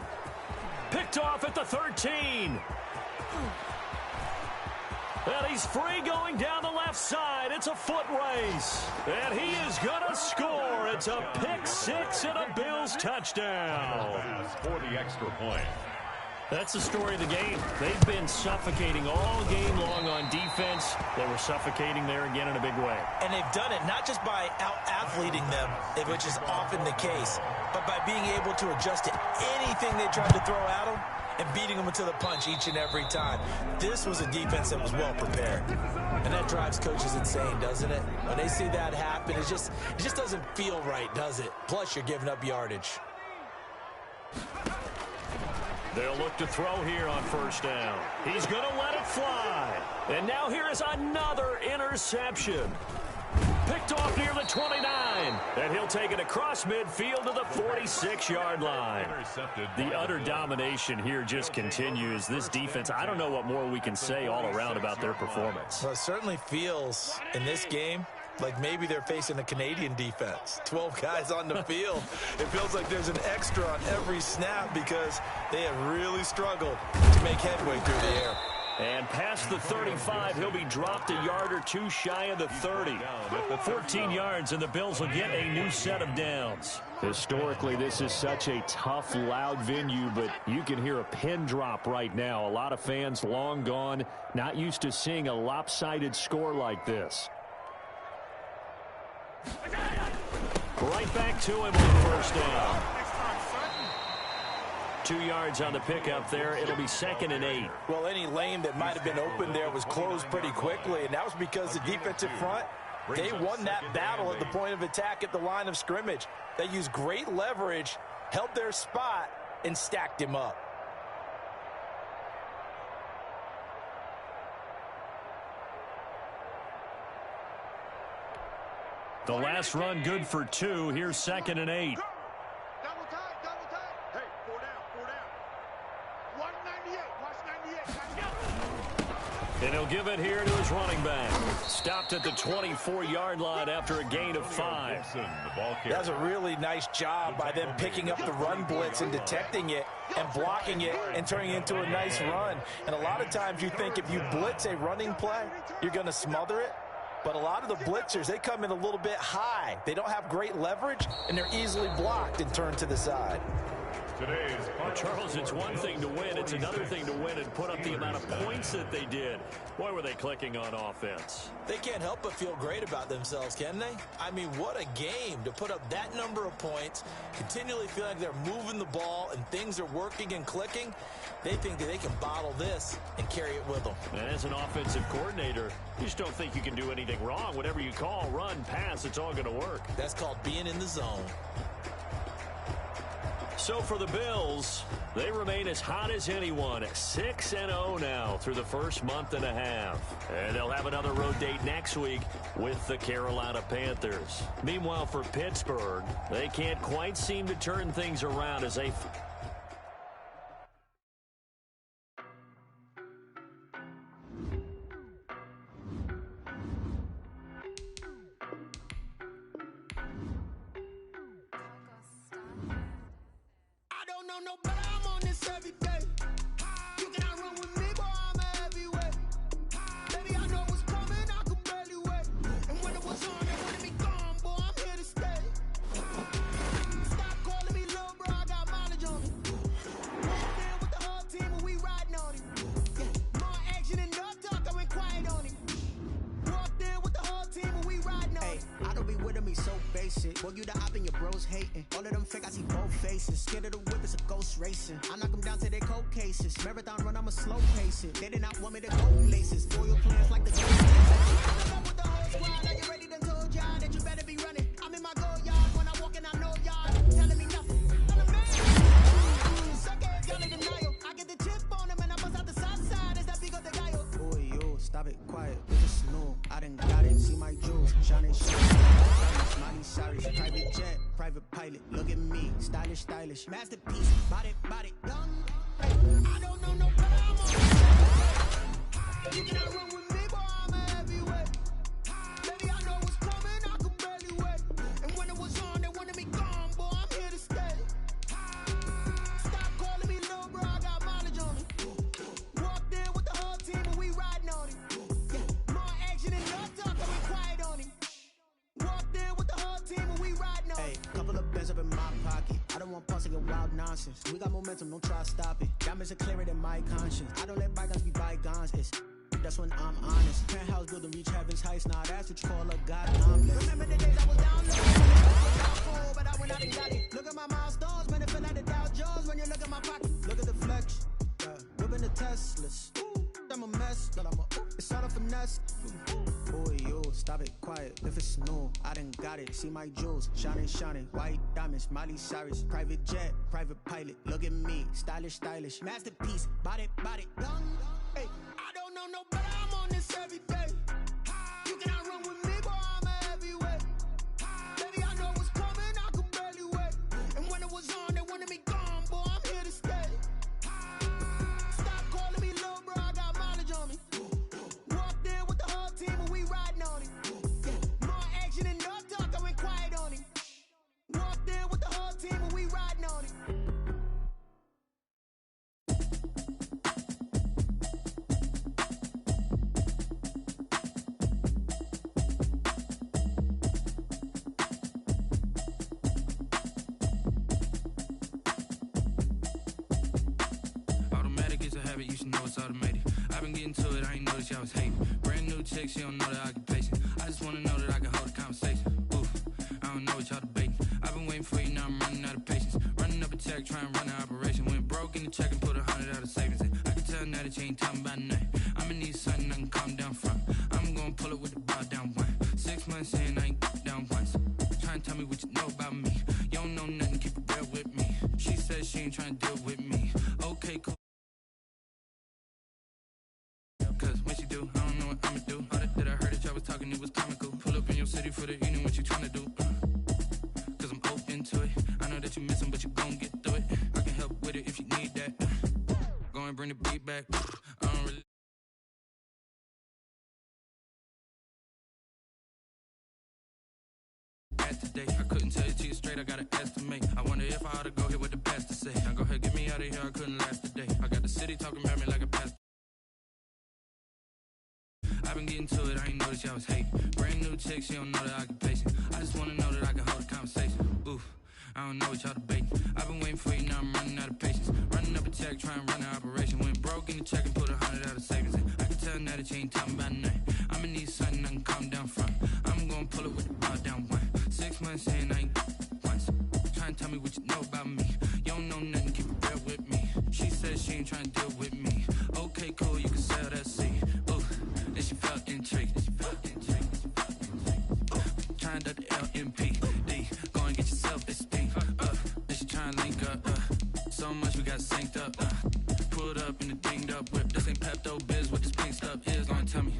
Picked off at the 13. And he's free going down the left side. It's a foot race. And he is going to score. It's a pick 6 and a Bills touchdown. For the extra point. That's the story of the game. They've been suffocating all game long on defense. They were suffocating there again in a big way. And they've done it not just by out-athleting them, which is often the case, but by being able to adjust to anything they tried to throw at them and beating them into the punch each and every time. This was a defense that was well prepared. And that drives coaches insane, doesn't it? When they see that happen, it just doesn't feel right, does it? Plus, you're giving up yardage. They'll look to throw here on 1st down. He's going to let it fly. And now here is another interception. Picked off near the 29. And he'll take it across midfield to the 46-yard line. The utter domination here just continues. This defense, I don't know what more we can say all around about their performance. Well, it certainly feels in this game like maybe they're facing a Canadian defense. 12 guys on the field. It feels like there's an extra on every snap because they have really struggled to make headway through the air. And past the 35, he'll be dropped a yard or two shy of the 30. 14 yards, and the Bills will get a new set of downs. Historically, this is such a tough, loud venue, but you can hear a pin drop right now. A lot of fans long gone, not used to seeing a lopsided score like this. Right back to him on 1st down. 2 yards on the pickup there. It'll be 2nd and 8. Well, any lane that might have been open there was closed pretty quickly, and that was because the defensive front, they won that battle at the point of attack at the line of scrimmage. They used great leverage, held their spot, and stacked him up. The last run good for 2. Here's 2nd and 8. Double time, double time. Hey, 4 down, 4 down. Watch 98, watch 98. And he'll He'll give it here to his running back. Stopped at the 24-yard line after a gain of 5. That's a really nice job by them picking up the run blitz and detecting it and blocking it and turning it into a nice run. And a lot of times you think if you blitz a running play, you're going to smother it. But a lot of the blitzers, they come in a little bit high. They don't have great leverage, and they're easily blocked and turned to the side. Well, Charles, it's one thing to win. It's another thing to win and put up the amount of points that they did. Boy, were they clicking on offense. They can't help but feel great about themselves, can they? I mean, what a game to put up that number of points, continually feel like they're moving the ball and things are working and clicking. They think that they can bottle this and carry it with them. And as an offensive coordinator, you just don't think you can do anything wrong. Whatever you call, run, pass, it's all going to work. That's called being in the zone. So for the Bills, they remain as hot as anyone, 6-0 now through the first month and a half. And they'll have another road date next week with the Carolina Panthers. Meanwhile, for Pittsburgh, they can't quite seem to turn things around as they... Boy, you the op and your bros hating. All of them fake, I see both faces. Scared of the whip, it's a ghost racing. I knock them down to their cold cases. Marathon run, I'ma slow pace it. They did not want me to go places. Foil plans like the ghost. I'm with the whole squad. Are you ready? Done told y'all that you better be running. I'm in my go yard. When I walk in, I know y'all telling me nothing. I'm a man. Suck ass, y'all in denial. I get the chip on them and I bust out the south side. Is that big of the guy? Boy, yo, stop it, quiet. With the snow. I done got it. See my jewels. Shining, shining. Sorry, private jet, private pilot. Look at me, stylish, stylish. Masterpiece, body, done. I don't know no better, I'm on. You cannot run with me, boy, I'm a heavyweight. Baby, I know what's coming, I could barely wait. And when it was on, they wanted me gone, boy, I'm here to stay. Stop calling me little bro, I got mileage on me. Walked in with the whole team and we riding on it. Yeah, more action and no talk, I went quiet on him. Walked in with the whole team and we riding on it. Couple of bands up in my pocket. I don't want pulse and wild nonsense. We got momentum, don't try to stop it. Diamonds are clearer than my conscience. I don't let bygones be bygones. That's when I'm honest. Penthouse building, reach heaven's heights. Now that's what you call a god omelet. Remember the days I was down low, but I went out and got it. Look at my milestones, man, it feel like the Dow Jones when you look at my pocket. Look at the flex, whipping the Teslas. I'm a mess, but it's all a finesse. Boy, yo, stop it, quiet. If it's snow, I done got it. See my jewels, shining, shining. White diamonds, Miley Cyrus. Private jet, private pilot. Look at me, stylish, stylish. Masterpiece, body, done. Hey, I don't know no better, I'm on this every day. You cannot run with me, boy, I'm a heavyweight. Baby, I know what's coming, I could barely wait. And when it was on, they wanted me gone, boy, I'm here to stay. Stop calling me little bro, I got mileage on me. Walked in with the whole team and we riding on it. Yeah, more action and no talk, I went quiet on him. Walked in with the whole team and we riding on it. Automatic is a habit, you should know it's automated. I've been getting to it, I ain't noticed y'all was hating. Brand new chick, she don't know the occupation. I just wanna know that I can hold a conversation. Oof, I don't know what y'all debating. I've been waiting for you, now I'm running out of patience. Running up a check, trying to run an operation. Went broke in the check and put 100 out of savings in. I can tell now that you ain't talking about nothing. I'ma need something I can calm down from. I'm gonna pull it with the bar down one. 6 months in, I ain't down once. Trying to tell me what you know about me. You don't know nothing, keep it real with me. She said she ain't trying to deal with me. Okay, cool. Cause when she do, I don't know what I'ma do. All that I heard that y'all was talking, it was comical. Pull up in your city for the evening, what you tryna do? Cause I'm open to it. I know that you missing, but you gon' get through it. I can help with it if you need that. Go and bring the beat back. I don't really last today. I couldn't tell it to you straight, I gotta estimate. I wonder if I ought to go here with the best to say. Now go ahead, get me out of here, I couldn't last today. I got the city talking about me like a pastor. I've been getting to it, I ain't noticed y'all was hating. Brand new chick, she don't know the occupation. I just wanna know that I can hold a conversation. Oof, I don't know what y'all debating. I've been waiting for you, now I'm running out of patience. Running up a check, trying to run an operation. Went broke in the check and put 100 out of savings in. I can tell now that you ain't talking about nothing. I'ma need something I can calm down from. I'm gonna pull it with the ball down one. 6 months in, I ain't once. Trying to tell me what you know about me. You don't know nothing, keep it real with me. She said she ain't trying to deal with me. Okay, cool, you can sell that seed. Ooh, then she felt intrigued. Trying to the LMPD. Go and get yourself this thing. Then she trying to link up. So much we got synced up. Pulled up in the dinged up whip. This ain't Pepto Biz, what this pink stuff is. Gonna tell me.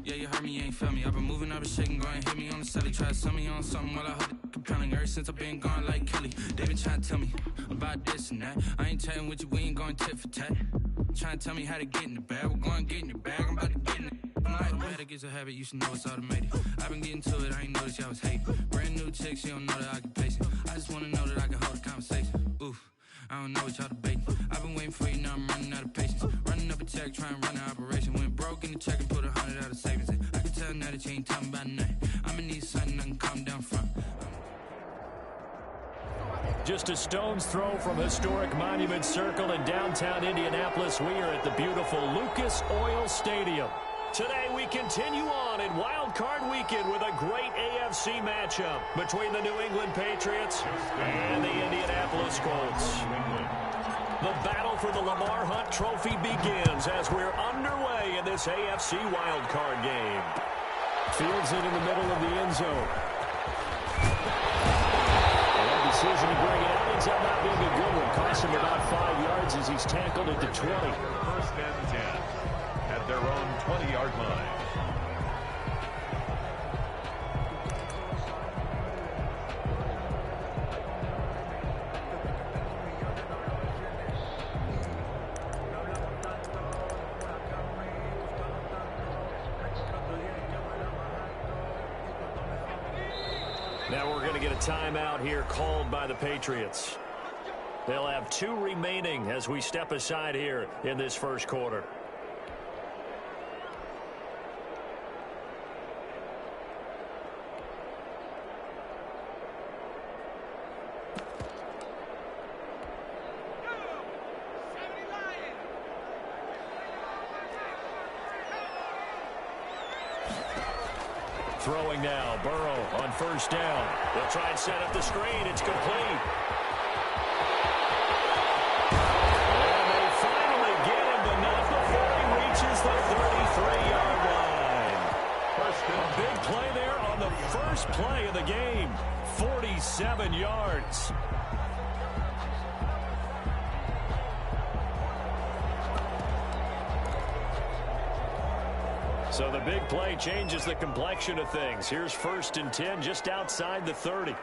Yeah, you heard me, you ain't feel me. I've been moving, I've been shaking, go and hit me on the celly. Try to sell me on something while I hold it compelling. Ever since I've been gone like Kelly. They been trying to tell me about this and that. I ain't chatting with you, we ain't going tit for tat. Trying to tell me how to get in the bag. We're going to get in the bag, I'm about to get in it. I'm like, automatic is a habit, you should know it's automated. I've been getting to it, I ain't noticed y'all was hating. Brand new chick, she don't know the occupation. I just wanna know that I can hold a conversation. Oof, I don't know what y'all debating. I've been waiting for you, now I'm running out of patience. Running up a check, trying to run an operation. Went broke in the check and put 100 out of savings in. I can tell now that you ain't talking about nothing. I'ma need something I can calm down from. Just a stone's throw from historic Monument Circle in downtown Indianapolis, we are at the beautiful Lucas Oil Stadium. Today we continue on in Wild Card Weekend with a great AFC matchup between the New England Patriots and the Indianapolis Colts. The battle for the Lamar Hunt Trophy begins as we're underway in this AFC Wild Card game. Fields it in the middle of the end zone. Decision to bring it out ends up not being a good one. Costs him about 5 yards as he's tackled at the 20. First and 10 at their own 20-yard line. Now we're going to get a timeout here called by the Patriots. They'll have 2 remaining as we step aside here in this first quarter. Throwing now, Burrow on first down. They'll try and set up the screen. It's complete. And they finally get him, but not before he reaches the 33-yard line. A big play there on the first play of the game. 47 yards. So the big play changes the complexion of things. Here's first and 10 just outside the 30.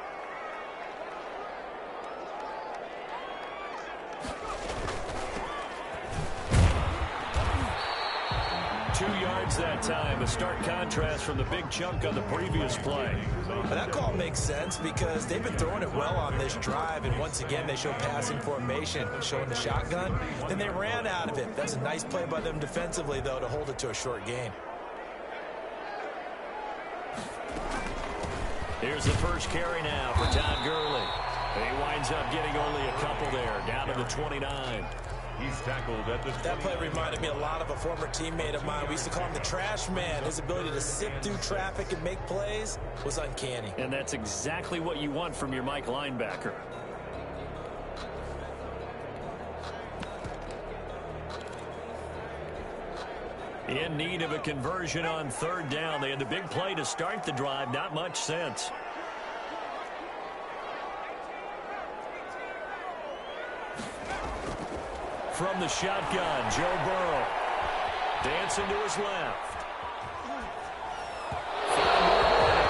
Two yards that time. A stark contrast from the big chunk on the previous play. Well, that call makes sense because they've been throwing it well on this drive, and once again they show passing formation, showing the shotgun. Then they ran out of it. That's a nice play by them defensively, though, to hold it to a short gain. Here's the first carry now for Todd Gurley. He winds up getting only a couple there, down to the 29. He's tackled at the 20. That play reminded me a lot of a former teammate of mine. We used to call him the trash man. His ability to sift through traffic and make plays was uncanny. And that's exactly what you want from your Mike linebacker. In need of a conversion on third down. They had the big play to start the drive. Not much sense. From the shotgun, Joe Burrow. Dancing to his left.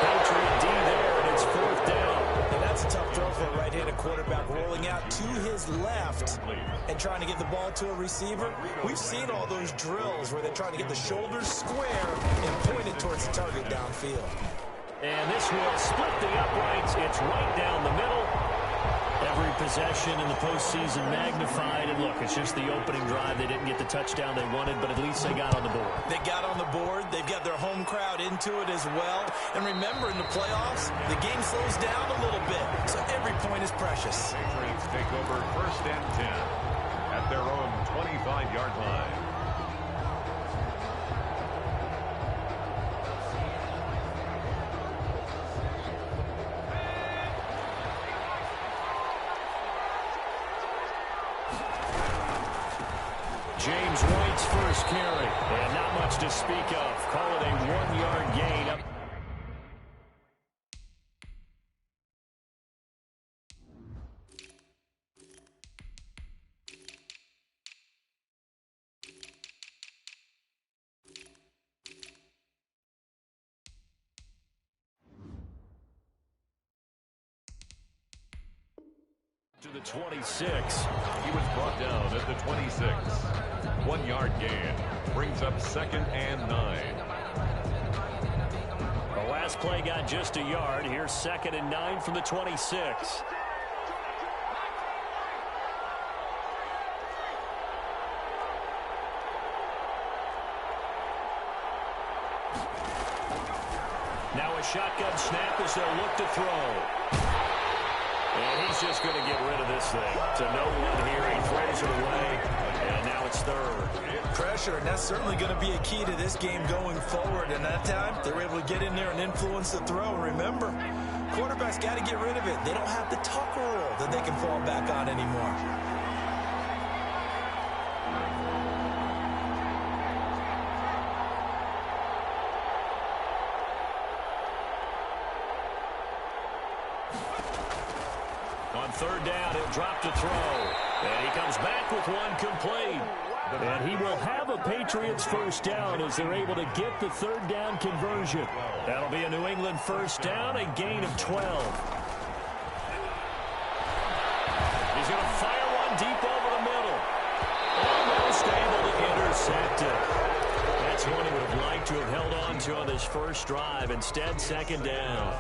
Patriot D there, and it's fourth down. And that's a tough throw for a right-handed quarterback, rolling out to his left and trying to get the ball to a receiver. We've seen all those drills where they're trying to get the shoulders square and point it towards the target downfield. And this will split the uprights. It's possession in the postseason magnified. And look, it's just the opening drive. They didn't get the touchdown they wanted, but at least they got on the board. They got on the board. They've got their home crowd into it as well. And remember, in the playoffs, the game slows down a little bit, so every point is precious. Patriots take over 1st and 10 at their own 25-yard line. James White's first carry, and not much to speak of. Call it a 1-yard gain. Up. To the 26. He was brought down at the 26. 1-yard gain brings up 2nd and 9. The last play got just a yard. Here's 2nd and 9 from the 26. Now a shotgun snap as they'll look to throw. And he's just going to get rid of this thing. To no one here. He throws it away. And now it's 3rd. Pressure, and that's certainly going to be a key to this game going forward. And that time, they were able to get in there and influence the throw. Remember, quarterbacks got to get rid of it. They don't have the tuck rule that they can fall back on anymore. On 3rd down, he'll drop to throw. And he comes back with one complete. And he will have a Patriots first down as they're able to get the 3rd down conversion. That'll be a New England first down, a gain of 12. He's going to fire one deep over the middle. Almost able to intercept it. That's one he would have liked to have held on to on this first drive. Instead, 2nd down.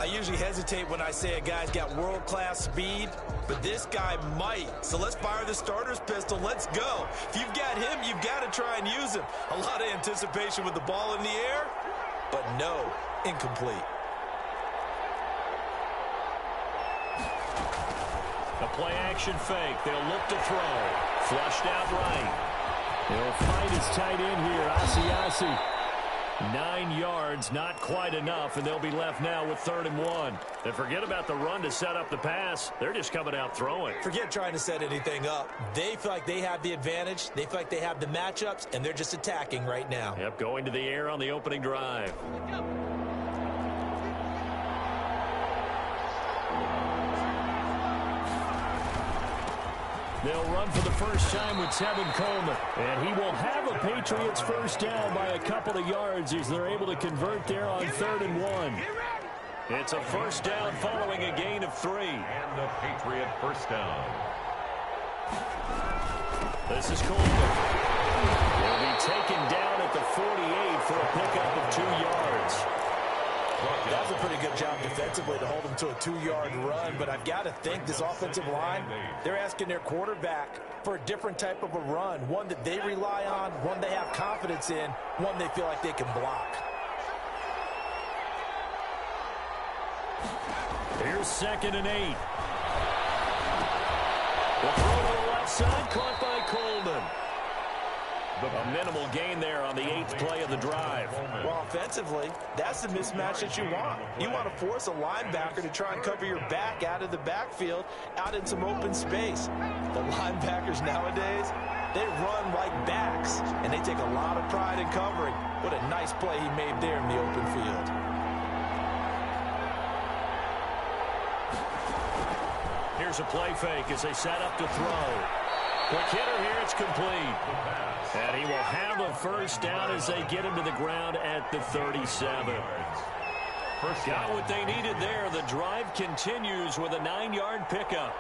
I usually hesitate when I say a guy's got world-class speed, but this guy might. So let's fire the starter's pistol. Let's go. If you've got him, you've got to try and use him. A lot of anticipation with the ball in the air, but no, incomplete. A play-action fake. They'll look to throw. Flushed out right. They'll fight his tight end here, Asiasi. 9 yards, not quite enough, and they'll be left now with 3rd and 1. And forget about the run to set up the pass. They're just coming out throwing. Forget trying to set anything up. They feel like they have the advantage. They feel like they have the matchups, and they're just attacking right now. Yep, going to the air on the opening drive. They'll run for the first time with Tevin Coleman. And he will have a Patriots first down by a couple of yards as they're able to convert there on 3rd and 1. It's a first down following a gain of 3. And a Patriot first down. This is Coleman. He'll be taken down at the 48 for a pickup of 2 yards. That was a pretty good job defensively to hold them to a 2-yard run, but I've got to think this offensive line, they're asking their quarterback for a different type of a run, one that they rely on, one they have confidence in, one they feel like they can block. Here's 2nd and 8. The throw to the left side, caught by Coleman. A minimal gain there on the 8th play of the drive. Well, offensively, that's the mismatch that you want. You want to force a linebacker to try and cover your back out of the backfield, out in some open space. The linebackers nowadays, they run like backs, and they take a lot of pride in covering. What a nice play he made there in the open field. Here's a play fake as they set up to throw. Quick hitter here, it's complete. And he will have a first down as they get him to the ground at the 37. Got what they needed there. The drive continues with a 9-yard pickup.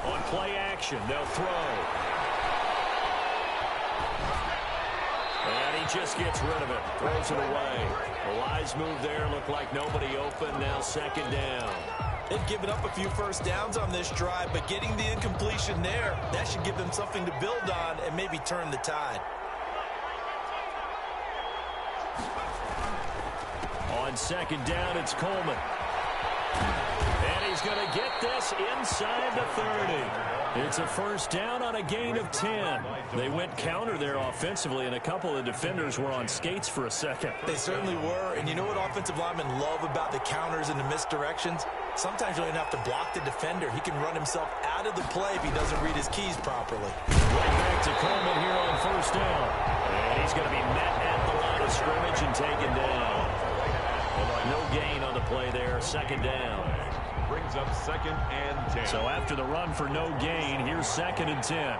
On play action, they'll throw. And he just gets rid of it. Throws it away. A wise move there. Looked like nobody open. Now second down. They've given up a few first downs on this drive, but getting the incompletion there, that should give them something to build on and maybe turn the tide. On second down, it's Coleman. And he's going to get this inside the 30. It's a first down on a gain of 10. They went counter there offensively, and a couple of defenders were on skates for a second. They certainly were, and you know what offensive linemen love about the counters and the misdirections? Sometimes you don't even have to block the defender. He can run himself out of the play if he doesn't read his keys properly. Right back to Coleman here on first down. And he's going to be met at the line of scrimmage and taken down. No gain on the play there, second down. Brings up second and 10. So after the run for no gain, here's second and 10.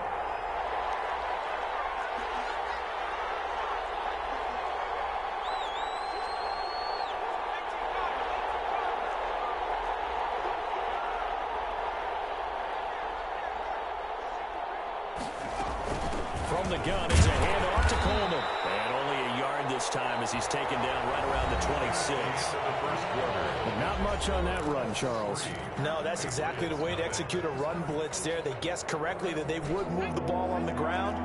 From the gun, it's a handoff to Coleman. And only a yard this time as he's taken down right around the 26. Not much on that run, Charles. No, that's exactly the way to execute a run blitz there. They guessed correctly that they would move the ball on the ground,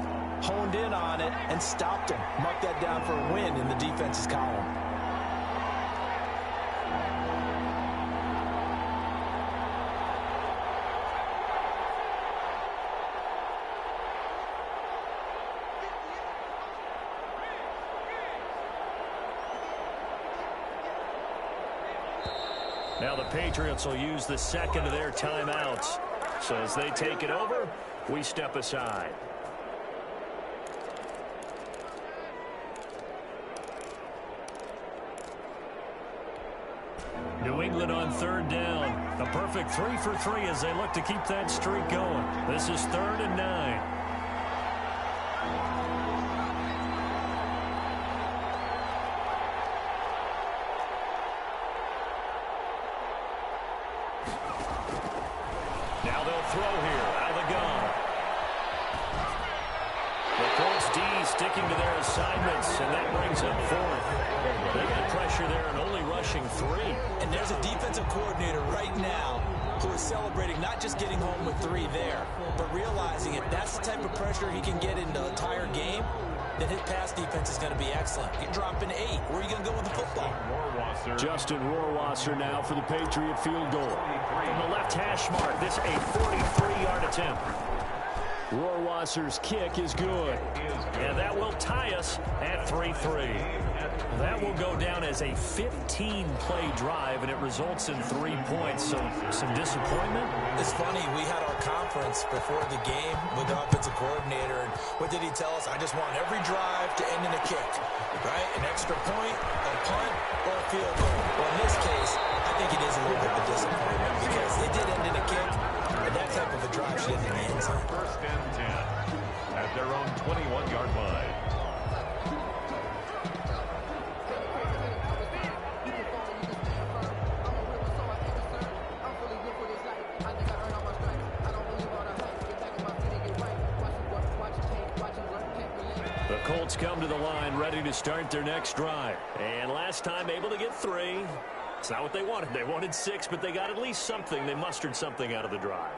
honed in on it, and stopped him. Marked that down for a win in the defense's column. Now the Patriots will use the second of their timeouts. So as they take it over, we step aside. New England on third down. A perfect 3 for 3 as they look to keep that streak going. This is 3rd and 9. Now they'll throw here out of the gun. The Colts D sticking to their assignments, and that brings up 4th. They got pressure there and only rushing 3. And there's a defensive coordinator right now who is celebrating not just getting home with 3 there, but realizing if that's the type of pressure he can get in the entire game, then his pass defense is going to be excellent. You're dropping 8. Where are you going to go with the football? Justin Rohrwasser now for the Patriot field goal. From the left hash mark, this a 43-yard attempt. Rohrwasser's kick is good. And that will tie us at 3-3. That will go down as a 15-play drive, and it results in 3 points. So some disappointment. It's funny, we had our conference before the game with the offensive coordinator, and what did he tell us? I just want every drive to end in a kick, right? An extra point, a punt, or a field goal. Well, in this case, I think it is a little bit of a disappointment because it did end in a kick, but that type of a drive should end in the end zone. 1st and 10 at their own 21-yard line. The Colts come to the line ready to start their next drive. And last time able to get 3. It's not what they wanted. They wanted 6, but they got at least something. They mustered something out of the drive.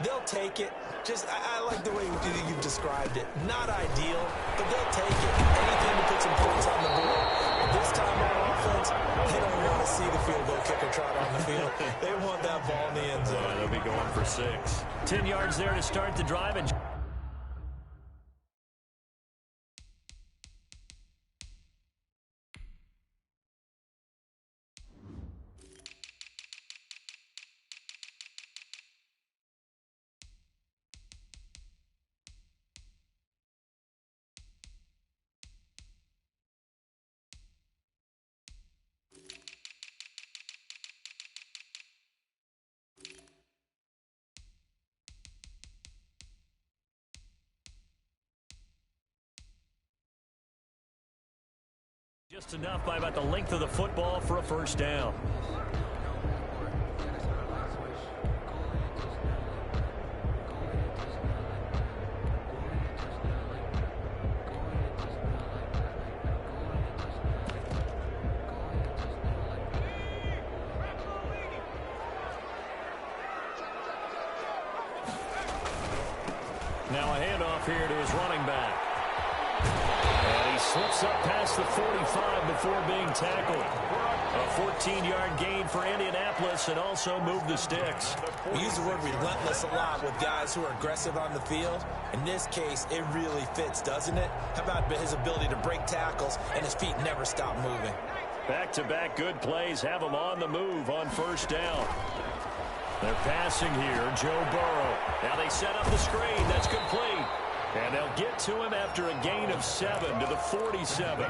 They'll take it. Just, I like the way you've described it. Not ideal, but they'll take it. Anything to put some points on the board. This time on offense, they don't want to see the field goal kicker trot on the field. They want that ball in the end zone. They'll be going for 6. 10 yards there to start the drive. And just enough by about the length of the football for a first down. Now a handoff here to his running back. And he slips up past the 45 before being tackled. A 14-yard gain for Indianapolis and also moved the sticks. We use the word relentless a lot with guys who are aggressive on the field. In this case, it really fits, doesn't it? How about his ability to break tackles and his feet never stop moving? Back-to-back good plays have him on the move on first down. They're passing here, Joe Burrow. Now they set up the screen. That's complete. And they'll get to him after a gain of 7 to the 47.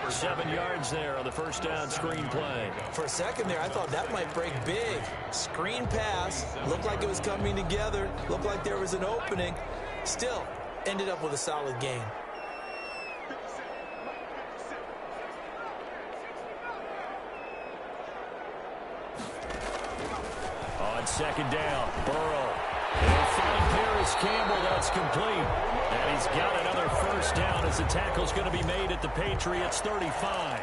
7 yards there on the first down screen play. For a second there, I thought that might break big. Screen pass. Looked like it was coming together. Looked like there was an opening. Still, ended up with a solid gain. On second down, Burrow. He'll find Paris Campbell. That's complete. And he's got another first down as the tackle's going to be made at the Patriots 35.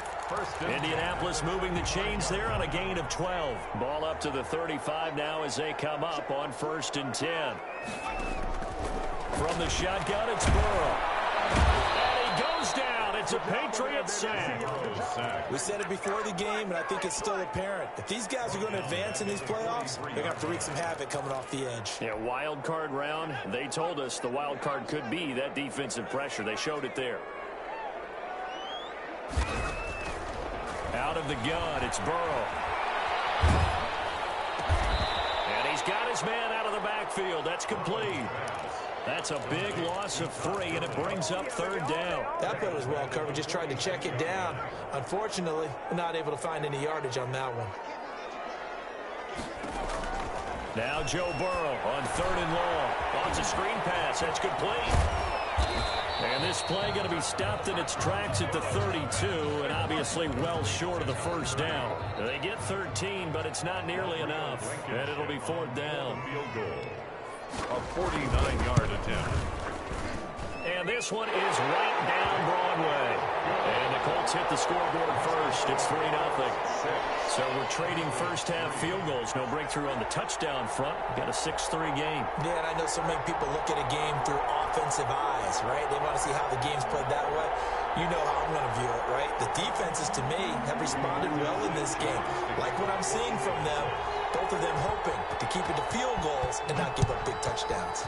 Indianapolis moving the chains there on a gain of 12. Ball up to the 35 now as they come up on 1st and 10. From the shotgun, it's Burrow. And he goes down. It's a Patriot sack. We said it before the game, and I think it's still apparent. If these guys are going to advance in these playoffs, they're going to have to wreak some havoc coming off the edge. Yeah, wild card round. They told us the wild card could be that defensive pressure. They showed it there. Out of the gun, it's Burrow. And he's got his man out of the backfield. That's complete. That's a big loss of 3, and it brings up 3rd down. That play was well covered. Just tried to check it down. Unfortunately, not able to find any yardage on that one. Now Joe Burrow on 3rd and long. Wants a screen pass. That's complete. And this play going to be stopped in its tracks at the 32, and obviously well short of the first down. They get 13, but it's not nearly enough. And it'll be 4th down. Field goal. A 49-yard attempt. And this one is right down Broadway. And the Colts hit the scoreboard first. It's 3-0. So we're trading first-half field goals. No breakthrough on the touchdown front. Got a 6-3 game. Yeah, and I know so many people look at a game through offensive eyes, right? They want to see how the game's played that way. You know how I'm going to view it, right? The defenses, to me, have responded well in this game. Like what I'm seeing from them, both of them hoping to keep it to field goals and not give up big touchdowns.